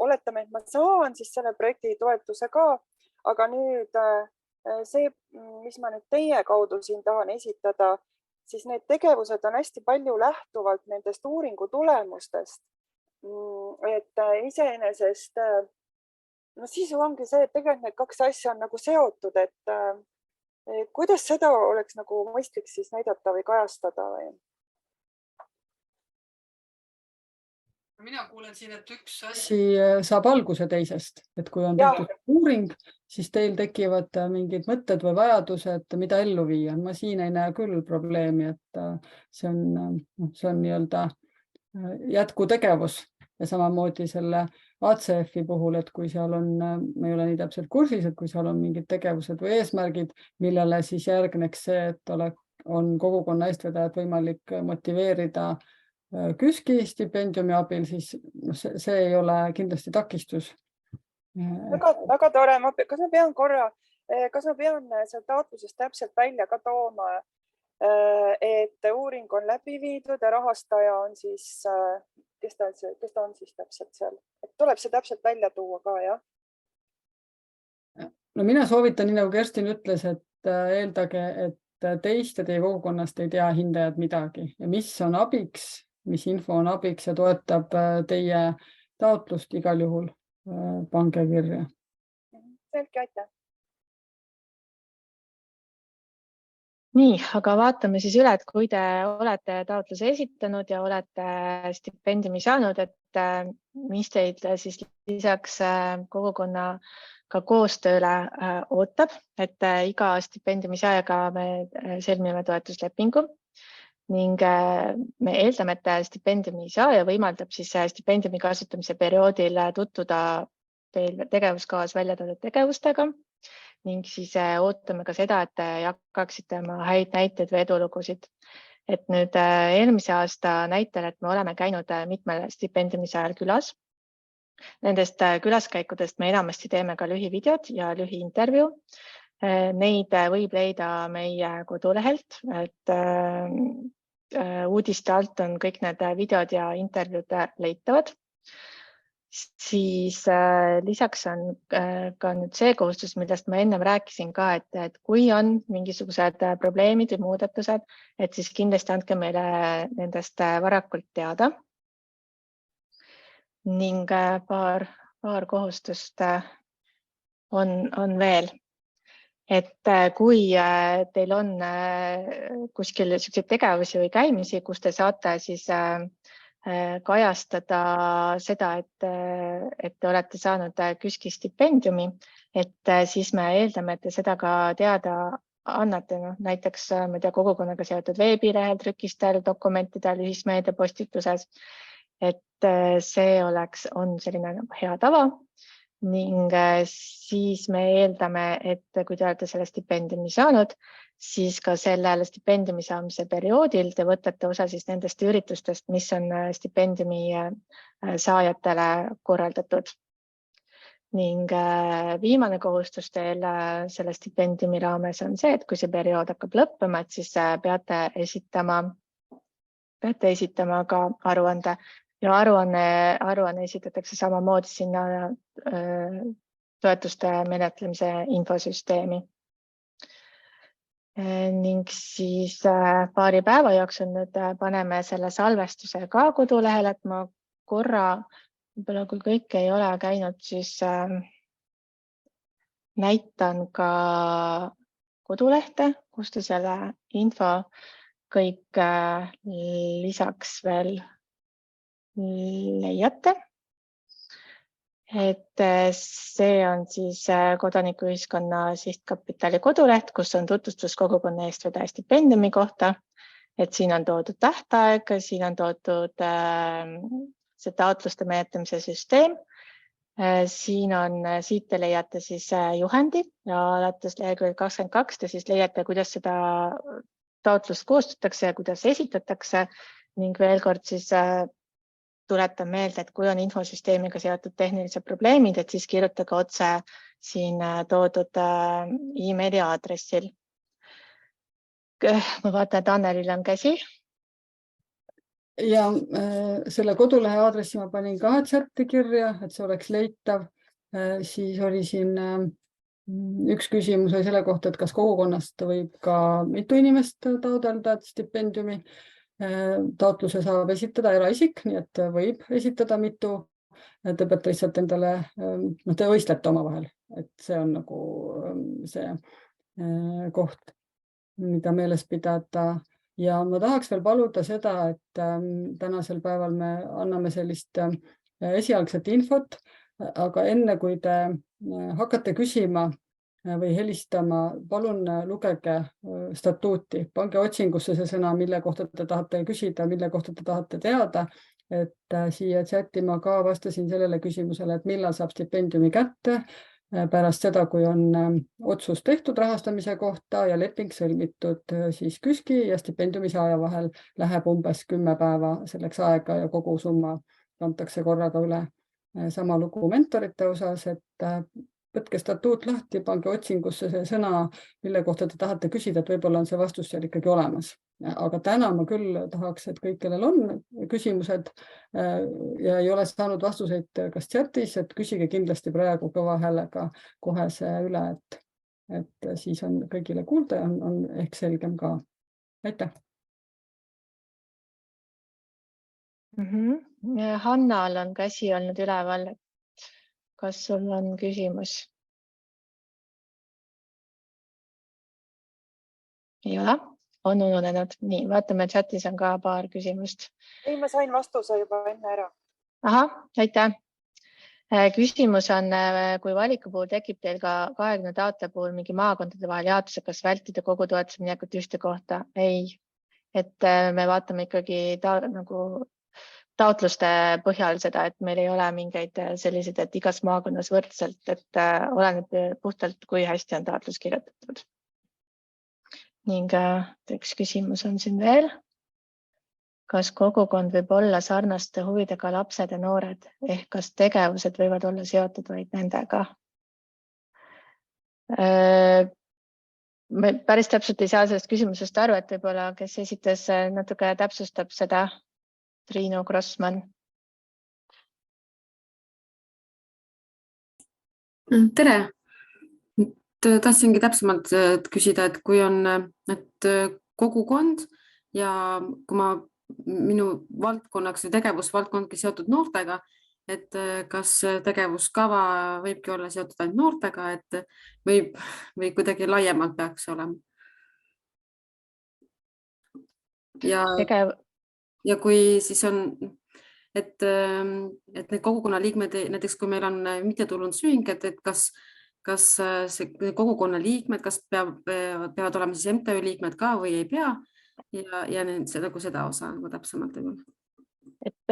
oletame, et ma saan siis selle projekti toetuse ka, aga nüüd see, mis ma nüüd teie kaudu siin tahan esitada, siis need tegevused on hästi palju lähtuvalt nendest uuringu tulemustest. Et iseenesest, sisu ongi see, et tegelikult need kaks asja on nagu seotud, et kuidas seda oleks nagu mõistlik siis näidata või kajastada või? Mina kuulen siin, et üks asi saab alguse teisest, et kui on tehtud uuring, siis teil tekivad mingid mõtted või vajadused, mida ellu viia. Ma siin ei näe küll probleemi, et see on nii-öelda jätkutegevus ja samamoodi selle ACF-i puhul, et kui seal on, me ei ole nii täpselt kursis, et kui seal on mingid tegevused või eesmärgid, millele siis järgneks see, et on kogukonna eestvedajat võimalik motiveerida KÜSK-i stipendiumi abil, siis see ei ole kindlasti takistus. Väga tore. Kas ma pean seal taotlusest täpselt välja ka tooma, et uuring on läbi viidud ja rahastaja on siis, kes ta on siis täpselt seal? Et tuleb see täpselt välja tuua ka, jah? No mina soovitan, nii nagu Kerstin ütles, et eeldage, et teist ja teie kogukonnast ei tea hindajad midagi ja mis on abiks mis info on abiks ja toetab teie taotlust, igal juhul pange kirja. Selge, aitäh. Nii, aga vaatame siis üle, et kui te olete taotluse esitanud ja olete stipendiumi saanud, et mis teid siis lisaks kogukonnaga koostööle ootab, et iga stipendiumi saajaga me sõlmime toetuslepingu ning me eeldame, et stipendiumi saaja võimaldab siis stipendiumi kasutamise perioodil tutvuda teil tegevuskavas välja toodud tegevustega ning siis ootame ka seda, et jagaksite oma häid näiteid või edulugusid. Et nüüd eelmise aasta näitel, et me oleme käinud mitmel stipendiumi saajal külas. Nendest külaskäikudest me enamasti teeme ka lühivideod ja lühiintervjuu. Neid võib leida meie kodulehelt, et uudiste alt on kõik need videod ja intervjuud leitavad. Siis lisaks on ka nüüd see kohustus, millest ma ennem rääkisin ka, et kui on mingisugused probleemid või muudatused, et siis kindlasti andke meile nendest varakult teada. Ning paar kohustust on veel. Et kui teil on kuskil selliseid tegevusi või käimisi, kus te saate siis kajastada seda, et te olete saanud KÜSK-i stipendiumi, et siis me eeldame, et te seda ka teada annate, näiteks kogukonnaga seotud veebilehel, trükistel, dokumentidel, ühismeedia postituses, et see on selline hea tava ning siis me eeldame, et kui te olete selle stipendiumi saanud, siis ka sellel stipendiumi saamise perioodil te võtate osa siis nendest üritustest, mis on stipendiumi saajatele korraldatud. Ning viimane kohustus teil selle stipendiumi raames on see, et kui see periood hakkab lõppema, et siis peate esitama ka aruande. Ja aruanne esitatakse samamoodi sinna toetuste menetlemise infosüsteemi. Ning siis paari päeva jooksul nüüd paneme selle salvestuse ka kodulehele, et ma korra, võib-olla kui kõik ei ole käinud, siis näitan ka kodulehte, kus te selle info kõik lisaks veel leiate. Et see on siis Kodanikuühiskonna Sihtkapitali koduleht, kus on tutvustus kogukonna eestvedaja stipendiumi kohta. Et siin on toodud tähtaeg, siin on toodud see taotluste menetlemise süsteem. Siit te leiate siis juhendi ja alates leheküljel 22 te siis leiate, kuidas seda taotlust koostatakse ja kuidas esitatakse ning veel kord siis tuletan meelde, et kui on infosüsteemiga seotud tehnilised probleemid, et siis kirjutage otse siin toodud e-maili aadressil. Ma vaatan, et Annelil on käsi. Ja selle kodulehe aadressi ma panin ka chatti kirja, et see oleks leitav. Siis oli siin üks küsimus oli selle kohta, et kas kogukonnast võib ka mitu inimest taotleda stipendiumi. Taotluse saab esitada eraisik, nii et võib esitada mitu. Te peate lihtsalt endale, te võistlete omavahel, et see on nagu see koht, mida meeles pidada. Ja ma tahaks veel paluda seda, et tänasel päeval me anname sellist esialgset infot, aga enne kui te hakkate küsima või helistama, palun lugege statuuti, pange otsingusse see sõna, mille kohta te tahate küsida, mille kohta te tahate teada, et siia chatti ma ka vastasin sellele küsimusele, et millal saab stipendiumi kätte pärast seda, kui on otsus tehtud rahastamise kohta ja leping sõlmitud, siis KÜSK-i ja stipendiumi saaja vahel läheb umbes 10 päeva selleks aega ja kogu summa kantakse korraga üle. Sama lugu mentorite osas, et võtke statuut lahti, pange otsingusse see sõna, mille kohta te tahate küsida, et võib-olla on see vastus seal ikkagi olemas. Aga täna ma küll tahaks, et kõik, kellel on küsimused ja ei ole saanud vastuseid kas chatis, et küsige kindlasti praegu kõva häälega kohe see üle, et siis on kõigile kuulda ja on ehk selgem ka. Aitäh! Hannal on käsi olnud üleval. Kas sul on küsimus? Ei ole? On ununenud. Nii, vaatame, chatis on ka paar küsimust. Ei, ma sain vastuse juba enne ära. Ahah, aitäh. Küsimus on, kui valiku puhul tekib teil ka 20 taotleja puhul mingi maakondade vahel jaotuse, kas vältida kogu toetuse minekut ühte kohta? Ei. Et me vaatame ikkagi taotluste põhjal seda, et meil ei ole mingeid selliseid, et igas maakonnas võrdselt, et oleneb puhtalt, kui hästi on taotlus kirjutatud. Ning üks küsimus on siin veel. Kas kogukond võib olla sarnaste huvidega lapsed ja noored, ehk kas tegevused võivad olla seotud vaid nendega? Me päris täpselt ei saa sellest küsimusest aru, et võib-olla, kes esitas natuke täpsustab seda. Triinu Grossmann. Tere! Tahtsingi täpsemalt küsida, et kui on kogukond ja kui minu valdkonnaks või tegevusvaldkondki seotud noortega, et kas tegevuskava võibki olla seotud ainult noortega, et või kuidagi laiemalt peaks olema? Ja kui siis on, et need kogukonna liikmed, näiteks kui meil on mittetulundusühing, et kas see kogukonna liikmed, kas peavad olema siis MTÜ liikmed ka või ei pea ja seda osa täpsemalt. Et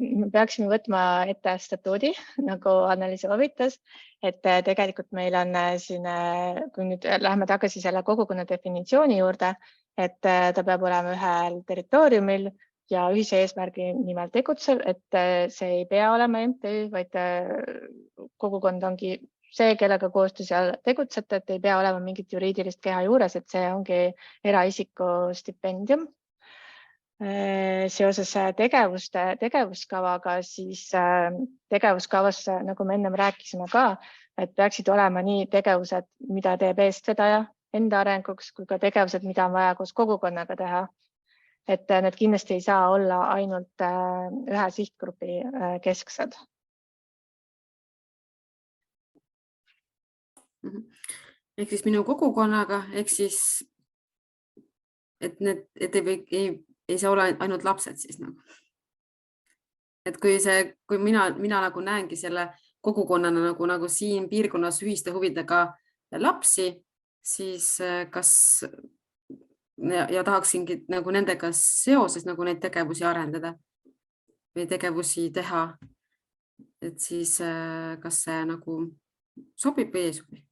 me peaksime võtma ette statuudi, nagu Anneli soovitas, et tegelikult meil on siin, kui nüüd läheme tagasi selle kogukonna definitsiooni juurde, et ta peab olema ühel territooriumil ja ühise eesmärgi nimel tegutsev, et see ei pea olema MTÜ, vaid kogukond ongi see, kellega koos te seal tegutsete, et ei pea olema mingit juriidilist keha juures, et see ongi eraisiku stipendium. Seoses tegevuskavaga, siis tegevuskavas, nagu me ennem rääkisime ka, et peaksid olema nii tegevused, mida teeb eestvedaja enda arenguks, kui ka tegevused, mida on vaja koos kogukonnaga teha. Et need kindlasti ei saa olla ainult ühe sihtgrupi kesksed. Ehk siis minu kogukonnaga, ehk siis, et ei saa olla ainult lapsed siis nagu. Et kui mina nagu näengi selle kogukonnana nagu siin piirkonnas ühiste huvidega lapsi, siis kas ja tahaksingi nagu nendega seoses nagu neid tegevusi arendada või tegevusi teha, et siis kas see nagu sobib või ei sobi?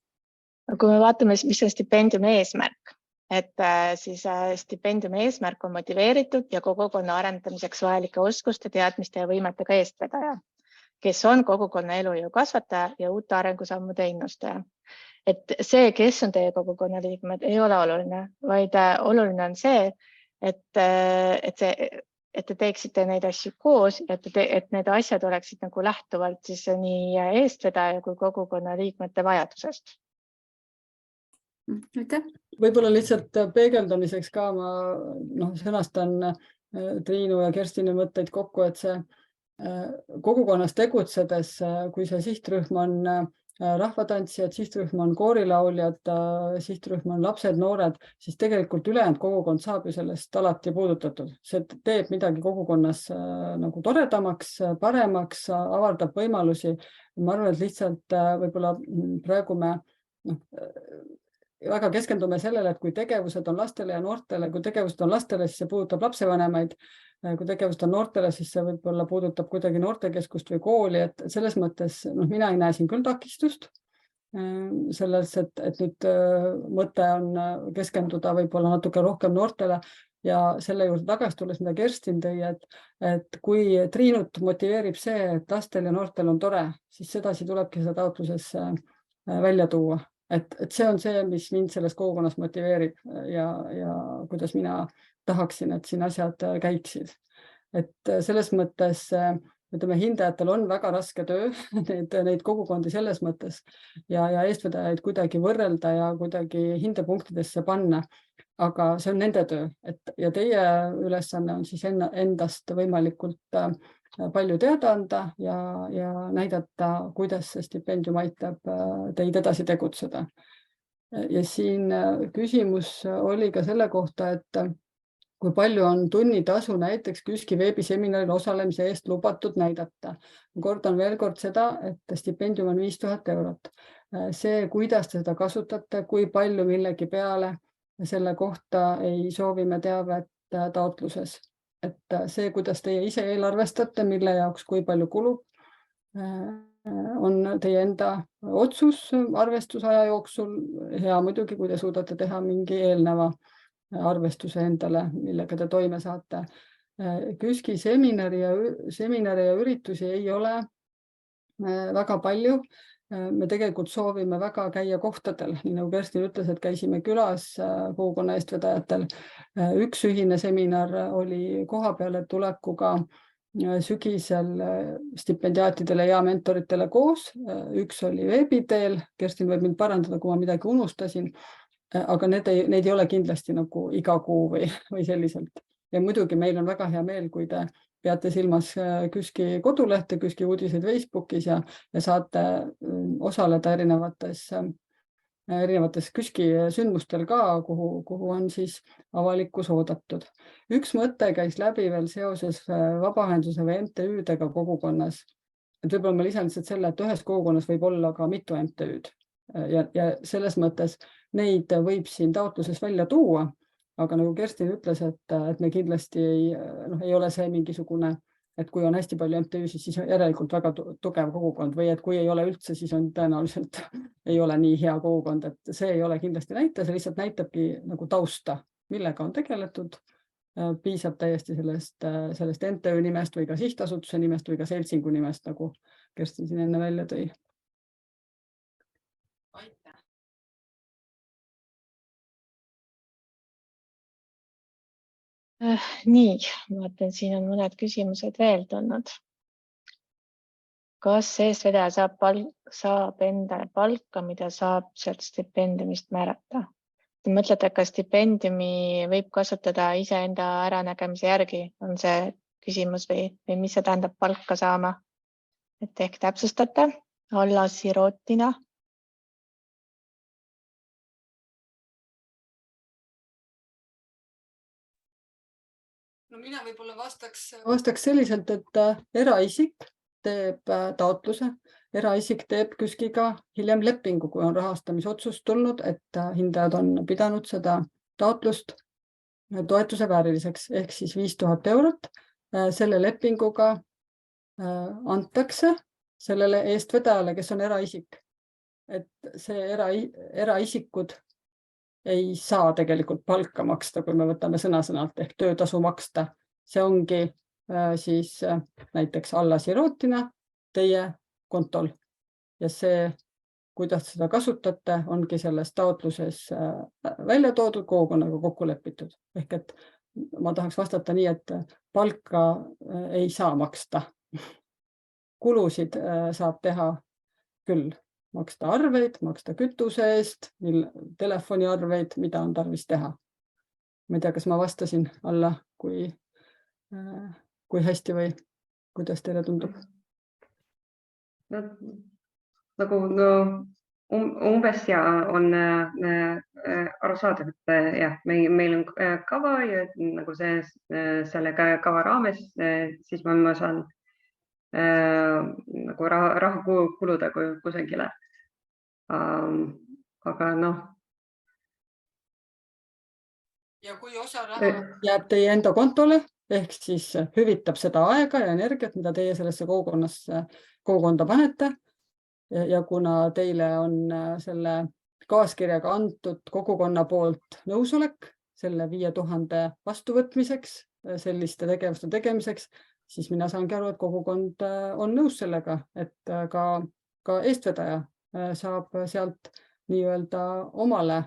Kui me vaatame, mis on stipendiumi eesmärk, et siis stipendiumi eesmärk on motiveeritud ja kogukonna arendamiseks vajalike oskuste, teadmiste ja võimetega eestvedaja, kes on kogukonna elujõu kasvataja ja uute arengusammude innustaja. Et see, kes on teie kogukonna liikmed, ei ole oluline, vaid oluline on see, et te teeksite neid asju koos, et need asjad oleksid nagu lähtuvalt siis nii eestvedaja kui kogukonna liikmete vajadusest. Võib-olla lihtsalt peegeldamiseks ka ma sõnastan Triinu ja Kerstini mõtteid kokku, et see kogukonnas tegutsedes, kui see sihtrühm on rahvatantsijad, sihtrühm on koorilauljad, sihtrühm on lapsed, noored, siis tegelikult ülejäänud kogukond saab ju sellest alati puudutatud. See teeb midagi kogukonnas nagu toredamaks, paremaks, avardab võimalusi. Ma arvan, et lihtsalt võib-olla praegu me väga keskendume sellele, et kui tegevused on lastele ja noortele, kui tegevused on lastele, siis see puudutab lapsevanemaid. Kui tegevused on noortele, siis see võib-olla puudutab kuidagi noortekeskust või kooli, et selles mõttes mina ei näe siin küll takistust. Selles, et nüüd mõte on keskenduda võib-olla natuke rohkem noortele ja selle juurde tagasi tulles, mida Kerstin tõi, et kui Triinut motiveerib see, et lastel ja noortel on tore, siis sedasi tulebki seda taotluses välja tuua. Et see on see, mis mind selles kogukonnas motiveerib ja kuidas mina tahaksin, et siin asjad käiksid. Et selles mõttes ütleme, hindajatel on väga raske töö neid kogukondi selles mõttes ja eestvedajaid kuidagi võrrelda ja kuidagi hindepunktidesse panna. Aga see on nende töö, ja teie ülesanne on siis endast võimalikult palju teada anda ja näidata, kuidas see stipendium aitab teid edasi tegutseda. Ja siin küsimus oli ka selle kohta, et kui palju on tunnitasu näiteks KÜSK-i veebiseminaril osalemise eest lubatud näidata. Kordan veel kord seda, et stipendium on 5000 eurot. See, kuidas te seda kasutate, kui palju millegi peale, selle kohta ei soovi me teavet taotluses. Et see, kuidas teie ise eelarvestate, mille jaoks kui palju kulub, on teie enda otsus arvestusaja jooksul. Hea muidugi, kui te suudate teha mingi eelneva arvestuse endale, millega te toime saate. KÜSK-i seminare ja üritusi ei ole väga palju. Me tegelikult soovime väga käia kohtadel, nii nagu Kerstin ütles, et käisime külas kogukonna eestvedajatel. Üks ühine seminar oli koha peale tulekuga sügisel stipendiaatidele ja mentoritele koos. Üks oli veebiteel, Kerstin võib mind parandada, kui ma midagi unustasin, aga neid ei ole kindlasti nagu iga kuu või selliselt. Ja muidugi meil on väga hea meel, kui te peate silmas KÜSK-i kodulehte, KÜSK-i uudiseid Facebookis ja saate osaleda erinevates KÜSK-i sündmustel ka, kuhu on siis avalikkus oodatud. Üks mõte käis läbi veel seoses vabaühenduse või MTÜ-dega kogukonnas. Võib-olla ma lisan lihtsalt selle, et ühes kogukonnas võib olla ka mitu MTÜ-d ja selles mõttes neid võib siin taotluses välja tuua. Aga nagu Kerstin ütles, et me kindlasti ei ole see mingisugune, et kui on hästi palju MTÜ-sid, siis on järelikult väga tugev kogukond või et kui ei ole üldse, siis on tõenäoliselt ei ole nii hea kogukond, et see ei ole kindlasti näitaja, see lihtsalt näitabki nagu tausta, millega on tegeletud. Piisab täiesti sellest MTÜ nimest või ka sihtasutuse nimest või ka seltsingu nimest, nagu Kerstin siin enne välja tõi. Aitäh! Nii, vaatan, siin on mõned küsimused veel tulnud. Kas eestvedaja saab endale palka, mida saab sealt stipendiumist määrata? Te mõtlete, kas stipendiumi võib kasutada iseenda äranägemise järgi? On see küsimus või mis see tähendab palka saama? Et ehk täpsustate Alla Sirotina. No mina võib-olla vastaks selliselt, et eraisik teeb taotluse, eraisik teeb KÜSK-iga hiljem lepingu, kui on rahastamisotsus tulnud, et hindajad on pidanud seda taotlust toetuse vääriliseks, ehk siis 5000 eurot. Selle lepinguga antakse sellele eestvedajale, kes on eraisik. Et see eraisikud ei saa tegelikult palka maksta, kui me võtame sõna-sõnalt ehk töötasu maksta. See ongi siis näiteks Alla Sirotina teie kontol. Ja see, kuidas seda kasutate, ongi selles taotluses välja toodud, kogukonnaga kokku lepitud. Ehk et ma tahaks vastata nii, et palka ei saa maksta. Kulusid saab teha küll. Maksta arveid, maksta kütuse eest, telefoniarveid, mida on tarvis teha. Ma ei tea, kas ma vastasin Alla, kui hästi või kuidas teile tundub? Nagu umbes ja on arusaadav, et jah, meil on kava ja nagu selle kava raames, siis ma saan nagu raha kuluda kusagile. Aga Ja kui osa raha jääb teie enda kontole, ehk siis hüvitab seda aega ja energiat, mida teie sellesse kogukonda panete. Ja kuna teile on selle kaaskirjaga antud kogukonna poolt nõusolek selle 5000 vastuvõtmiseks, selliste tegevuste tegemiseks, siis mina saangi aru, et kogukond on nõus sellega, et ka eestvedaja saab sealt nii-öelda omale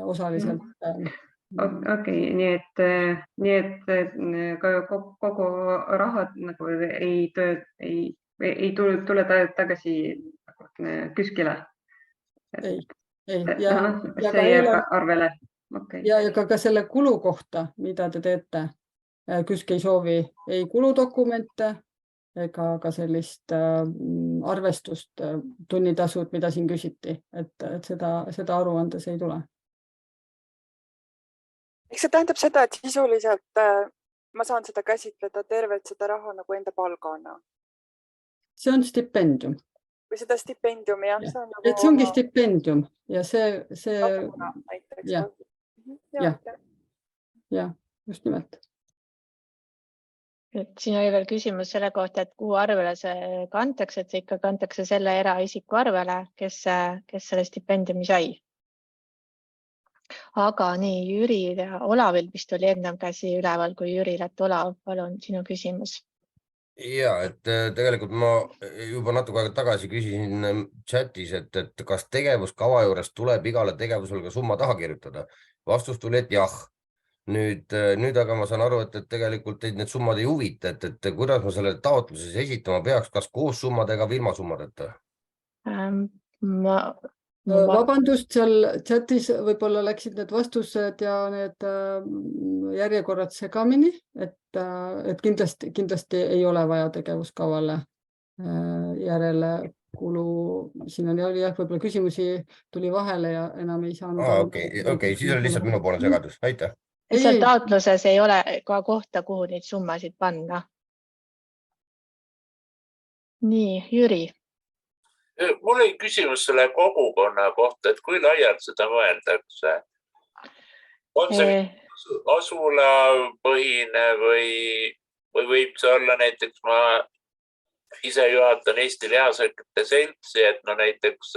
osaliselt Okei, nii et kogu raha nagu ei tule tagasi KÜSK-ile. ei. See jääb arvele. Okay. Ja ka selle kulu kohta, mida te teete, KÜSK ei soovi ei kuludokumente ega ka sellist arvestust, tunnitasud, mida siin küsiti, et seda aruandes ei tule. Eks see tähendab seda, et sisuliselt ma saan seda käsitleda tervelt seda raha nagu enda palgana. See on stipendium. Või seda stipendiumi, jah. See ongi stipendium ja see... Ja, just nimelt. Siin oli veel küsimus selle kohta, et kuhu arvele see kantakse, et see ikka kantakse selle eraisiku arvele, kes selle stipendiumi sai. Aga nii, Jüri ja Olavil vist oli ennem käsi üleval kui Jüril, et Olav, palun sinu küsimus. Ja, et tegelikult ma juba natuke aega tagasi küsisin chatis, et kas tegevuskava juures tuleb igale tegevusele ka summa taha kirjutada. Vastus tuli, et jah. Nüüd aga ma saan aru, et tegelikult teid need summad ei huvita, et kuidas ma selle taotluses esitama peaks, kas koos summadega või ilma summadeta? Vabandust, seal chatis võib-olla läksid need vastused ja need järjekorrad segamini, et kindlasti ei ole vaja tegevuskavale järele kulu. Siin oli jah, võib-olla küsimusi tuli vahele ja enam ei saanud. Okei, siis oli lihtsalt minu poole segadus. Aitäh. Seal taotluses ei ole ka kohta, kuhu neid summasid panna. Nii, Jüri. Mul oli küsimus selle kogukonna kohta, et kui laialt seda mõeldakse. On see asulapõhine või võib see olla näiteks, ma ise juhatan Eesti Lihasõitjate Seltsi, et näiteks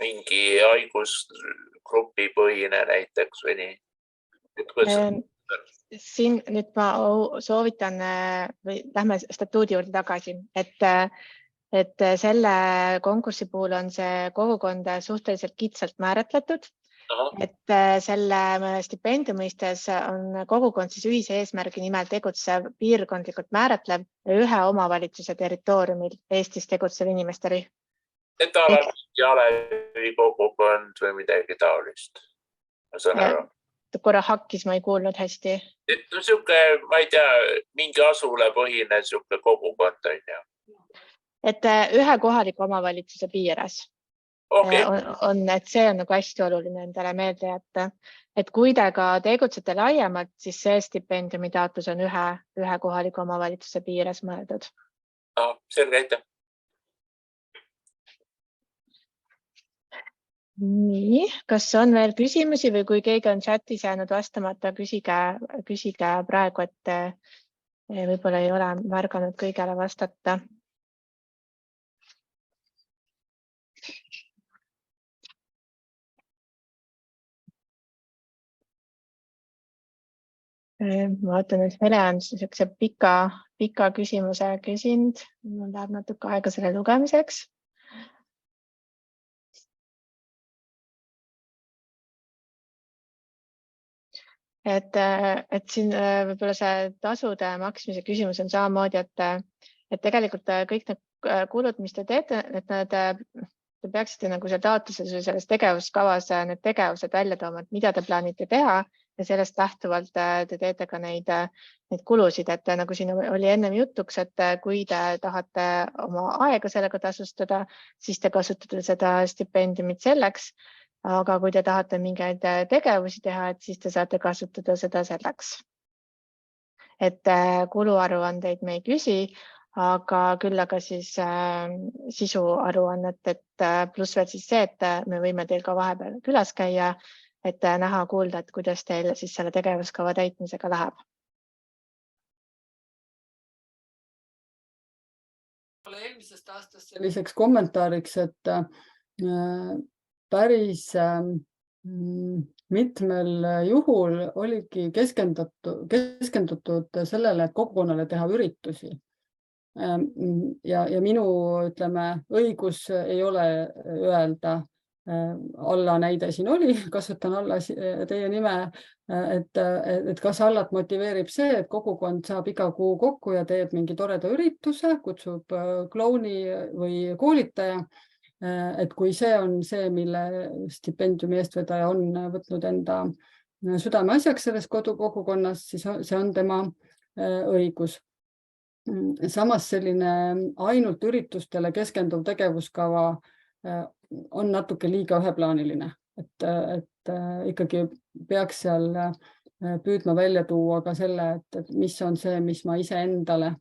mingi haigusgrupi põhine näiteks või nii. Siin nüüd ma soovitan, või lähme statuudi juurde tagasi, et selle konkursi puhul on see kogukond suhteliselt kitsalt määratletud, et selle stipendiumistes on kogukond siis ühise eesmärgi nimel tegutsev, piirkondlikult määratlev ühe omavalitsuse territooriumil Eestis tegutsev inimeste rühm. Et ala Alevi kogukond või midagi taolist. Ma saan aru. Korra hakkis, ma ei kuulnud hästi. Siuke, ma ei tea, mingi asule põhine siuke kogukond on ju. Et ühe kohaliku omavalitsuse piires on, et see on nagu hästi oluline endale meelde jätta. Et kui te ka tegutsete laiemalt, siis see stipendiumi taotlus on ühe kohaliku omavalitsuse piires mõeldud. Selge, aitäh. Nii, kas on veel küsimusi või kui keegi on chatis jäänud vastamata, küsige praegu, et võib-olla ei ole märganud kõigele vastata. Ma vaatan, et Hele on sellise pika küsimuse küsinud. Mul läheb natuke aega selle lugemiseks. Et siin võib-olla see tasude maksmise küsimus on samamoodi, et tegelikult kõik need kulud, mis te teete, et te peaksite nagu seal taotluses või selles tegevuskavas need tegevused välja tooma, et mida te plaanite teha ja sellest lähtuvalt te teete ka neid kulusid, et nagu siin oli ennem jutuks, et kui te tahate oma aega sellega tasustada, siis te kasutate seda stipendiumit selleks. Aga kui te tahate mingeid tegevusi teha, et siis te saate kasutada seda selleks. Et kuluaruandeid me ei küsi, aga küll aga siis sisuaruannet, et pluss veel siis see, et me võime teil ka vahepeal külas käia, et näha, kuulda, et kuidas teil siis selle tegevuskava täitmisega läheb. Eelmisest aastast selliseks kommentaariks, et päris mitmel juhul oligi keskendutud sellele, et kogukonnale teha üritusi. Ja minu, ütleme, õigus ei ole öelda, Alla näide siin oli, kasutan Alla teie nime, et kas Allat motiveerib see, et kogukond saab iga kuu kokku ja teeb mingi toreda ürituse, kutsub klouni või koolitaja. Et kui see on see, mille stipendiumi eestvedaja on võtnud enda südame asjaks selles kogukonnas, siis see on tema õigus. Samas selline ainult üritustele keskenduv tegevuskava on natuke liiga üheplaaniline, et ikkagi peaks seal püüdma välja tuua ka selle, et mis on see, mis ma ise endale,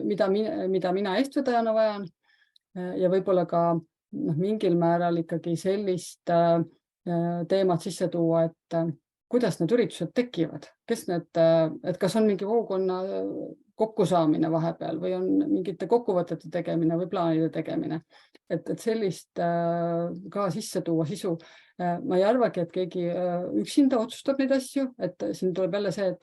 mida mina eestvedajana vajan ja võib-olla ka mingil määral ikkagi sellist teemat sisse tuua, et kuidas need üritused tekivad, et kas on mingi kogukonna kokkusaamine vahepeal või on mingite kokkuvõtete tegemine või plaanide tegemine, et sellist ka sisse tuua sisu. Ma ei arvagi, et keegi üksinda otsustab neid asju, et siin tuleb jälle see,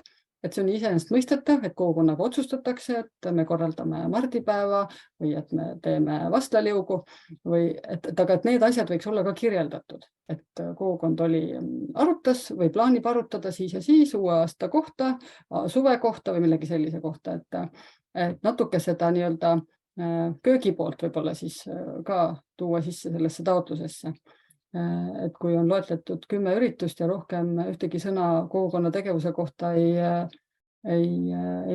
et see on iseenesest mõistetav, et kogukonnaga otsustatakse, et me korraldame mardipäeva või et me teeme vastlaliugu aga et need asjad võiks olla ka kirjeldatud, et kogukond arutas või plaanib arutada siis ja siis uue aasta kohta, suve kohta või millegi sellise kohta, et natuke seda nii-öelda köögi poolt võib-olla siis ka tuua sisse sellesse taotlusesse. Et kui on loetletud 10 üritust ja rohkem ühtegi sõna kogukonna tegevuse kohta ei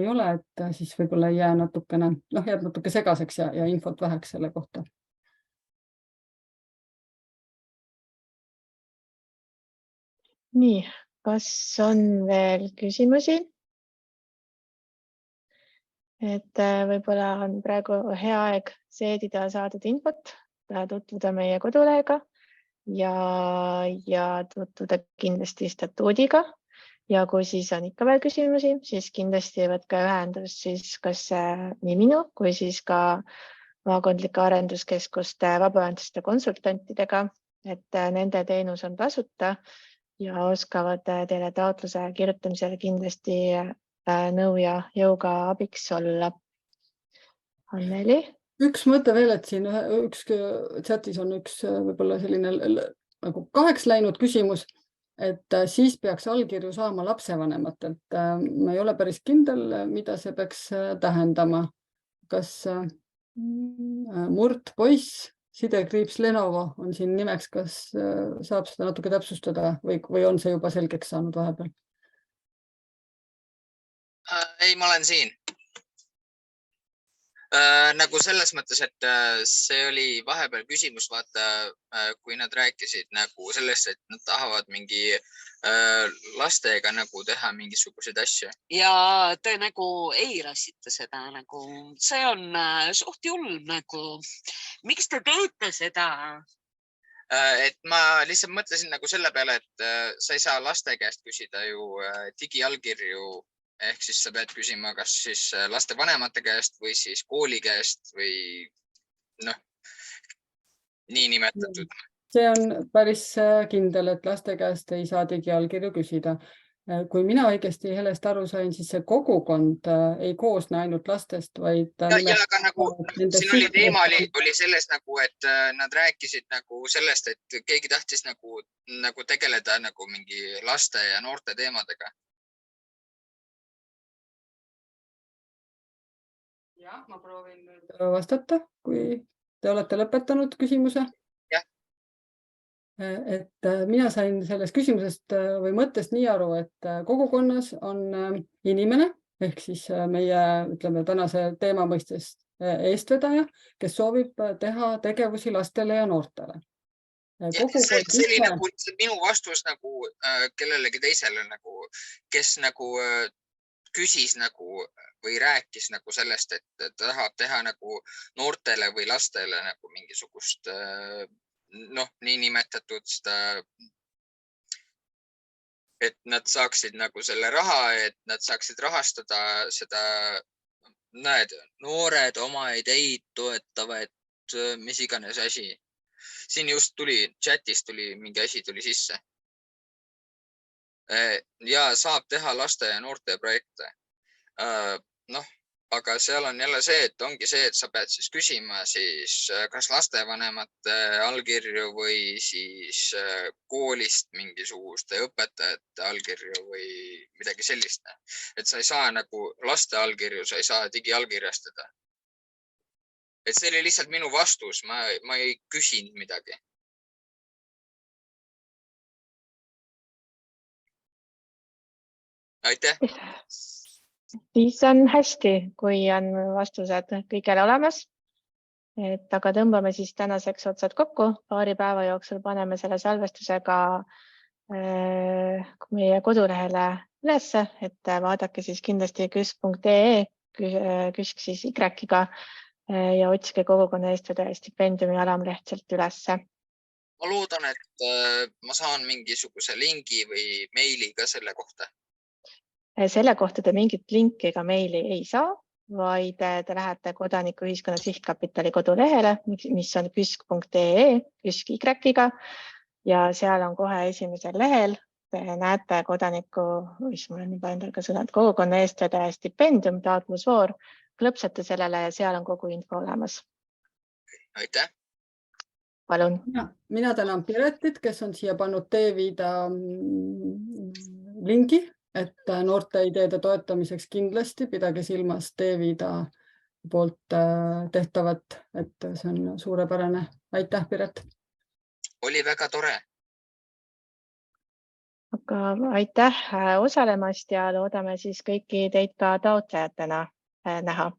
ole, et siis võib-olla ei jää jääb natuke segaseks ja infot väheks selle kohta. Nii, kas on veel küsimusi? Et võib-olla on praegu hea aeg seedida saadud infot, tutvuda meie kodulehega ja tutvuda kindlasti statuudiga. Ja kui siis on ikka veel küsimusi, siis kindlasti võtke ühendust siis kas nii minu kui siis ka maakondlike arenduskeskuste vabaühenduste konsultantidega, et nende teenus on tasuta ja oskavad teile taotluse kirjutamisel kindlasti nõu ja jõuga abiks olla. Anneli? Üks mõte veel, et siin chatis on üks võib-olla selline nagu kaheks läinud küsimus, et siis peaks allkirju saama lapsevanematelt. Ma ei ole päris kindel, mida see peaks tähendama. Kas Murt Poiss, Sidekriips Lenovo on siin nimeks, kas saab seda natuke täpsustada või on see juba selgeks saanud vahepeal? Ei, ma olen siin. Nagu selles mõttes, et see oli vahepeal küsimus, vaata, kui nad rääkisid nagu sellest, et nad tahavad mingi lastega nagu teha mingisuguseid asju. Ja te nagu eirasite seda, nagu see on suht julm nagu. Miks te teete seda? Et ma lihtsalt mõtlesin nagu selle peale, et sa ei saa laste käest küsida ju digiallkirju. Ehk siis sa pead küsima kas siis laste vanemate käest või siis kooli käest või nii nimetatud. See on päris kindel, et laste käest ei saa digiallkirju küsida. Kui mina õigesti Helest aru sain, siis see kogukond ei koosne ainult lastest, vaid... Ja aga nagu siin oli teema oli selles nagu, et nad rääkisid nagu sellest, et keegi tahtis nagu tegeleda nagu mingi laste ja noorte teemadega. Jah, ma proovin nüüd vastata, kui te olete lõpetanud küsimuse. Jah. Et mina sain sellest küsimusest või mõttest nii aru, et kogukonnas on inimene, ehk siis meie, ütleme, tänase teema mõistes eestvedaja, kes soovib teha tegevusi lastele ja noortele. See oli nagu minu vastus nagu kellelegi teisele, kes nagu küsis nagu või rääkis nagu sellest, et tahab teha nagu noortele või lastele nagu mingisugust nii nimetatud seda, et nad saaksid nagu selle raha, et nad saaksid rahastada seda, noored oma ideid toetavad, mis iganes asi. Siin just chatis mingi asi tuli sisse. Ja saab teha laste ja noorte projekte. aga seal on jälle see, et ongi see, et sa pead siis küsima siis kas lastevanemate allkirju või siis koolist mingisuguste õpetajate allkirju või midagi sellist. Et sa ei saa nagu laste allkirju, sa ei saa digiallkirjastada. Et see oli lihtsalt minu vastus, ma ei küsinud midagi. Aitäh! Siis on hästi, kui on vastused kõigele olemas. Aga tõmbame siis tänaseks otsad kokku. Paari päeva jooksul paneme selle salvestusega meie kodulehele ülesse, et vaadake siis kindlasti küsk.ee, küsk siis Y-ga ja otsige kogukonna eestvedaja stipendiumi alamleht sealt ülesse. Ma loodan, et ma saan mingisuguse lingi või meili ka selle kohta. Selle kohta te mingit linki ega meili ei saa, vaid te lähete Kodanikuühiskonna Sihtkapitali kodulehele, mis on küsk.ee, küsk Y-ga ja seal on kohe esimesel lehel. Te näete kogukonna eestvedaja stipendium, taotlusvoor, klõpsate sellele ja seal on kogu info olemas. Aitäh! Palun. Mina tänan Piretit, kes on siia pannud Teeviida lingi, et noorte ideede toetamiseks kindlasti pidage silmas Teeviida poolt tehtavat, et see on suurepärane. Aitäh, Piret! Oli väga tore! Aga aitäh osalemast ja loodame siis kõiki teid ka taotlejatena näha.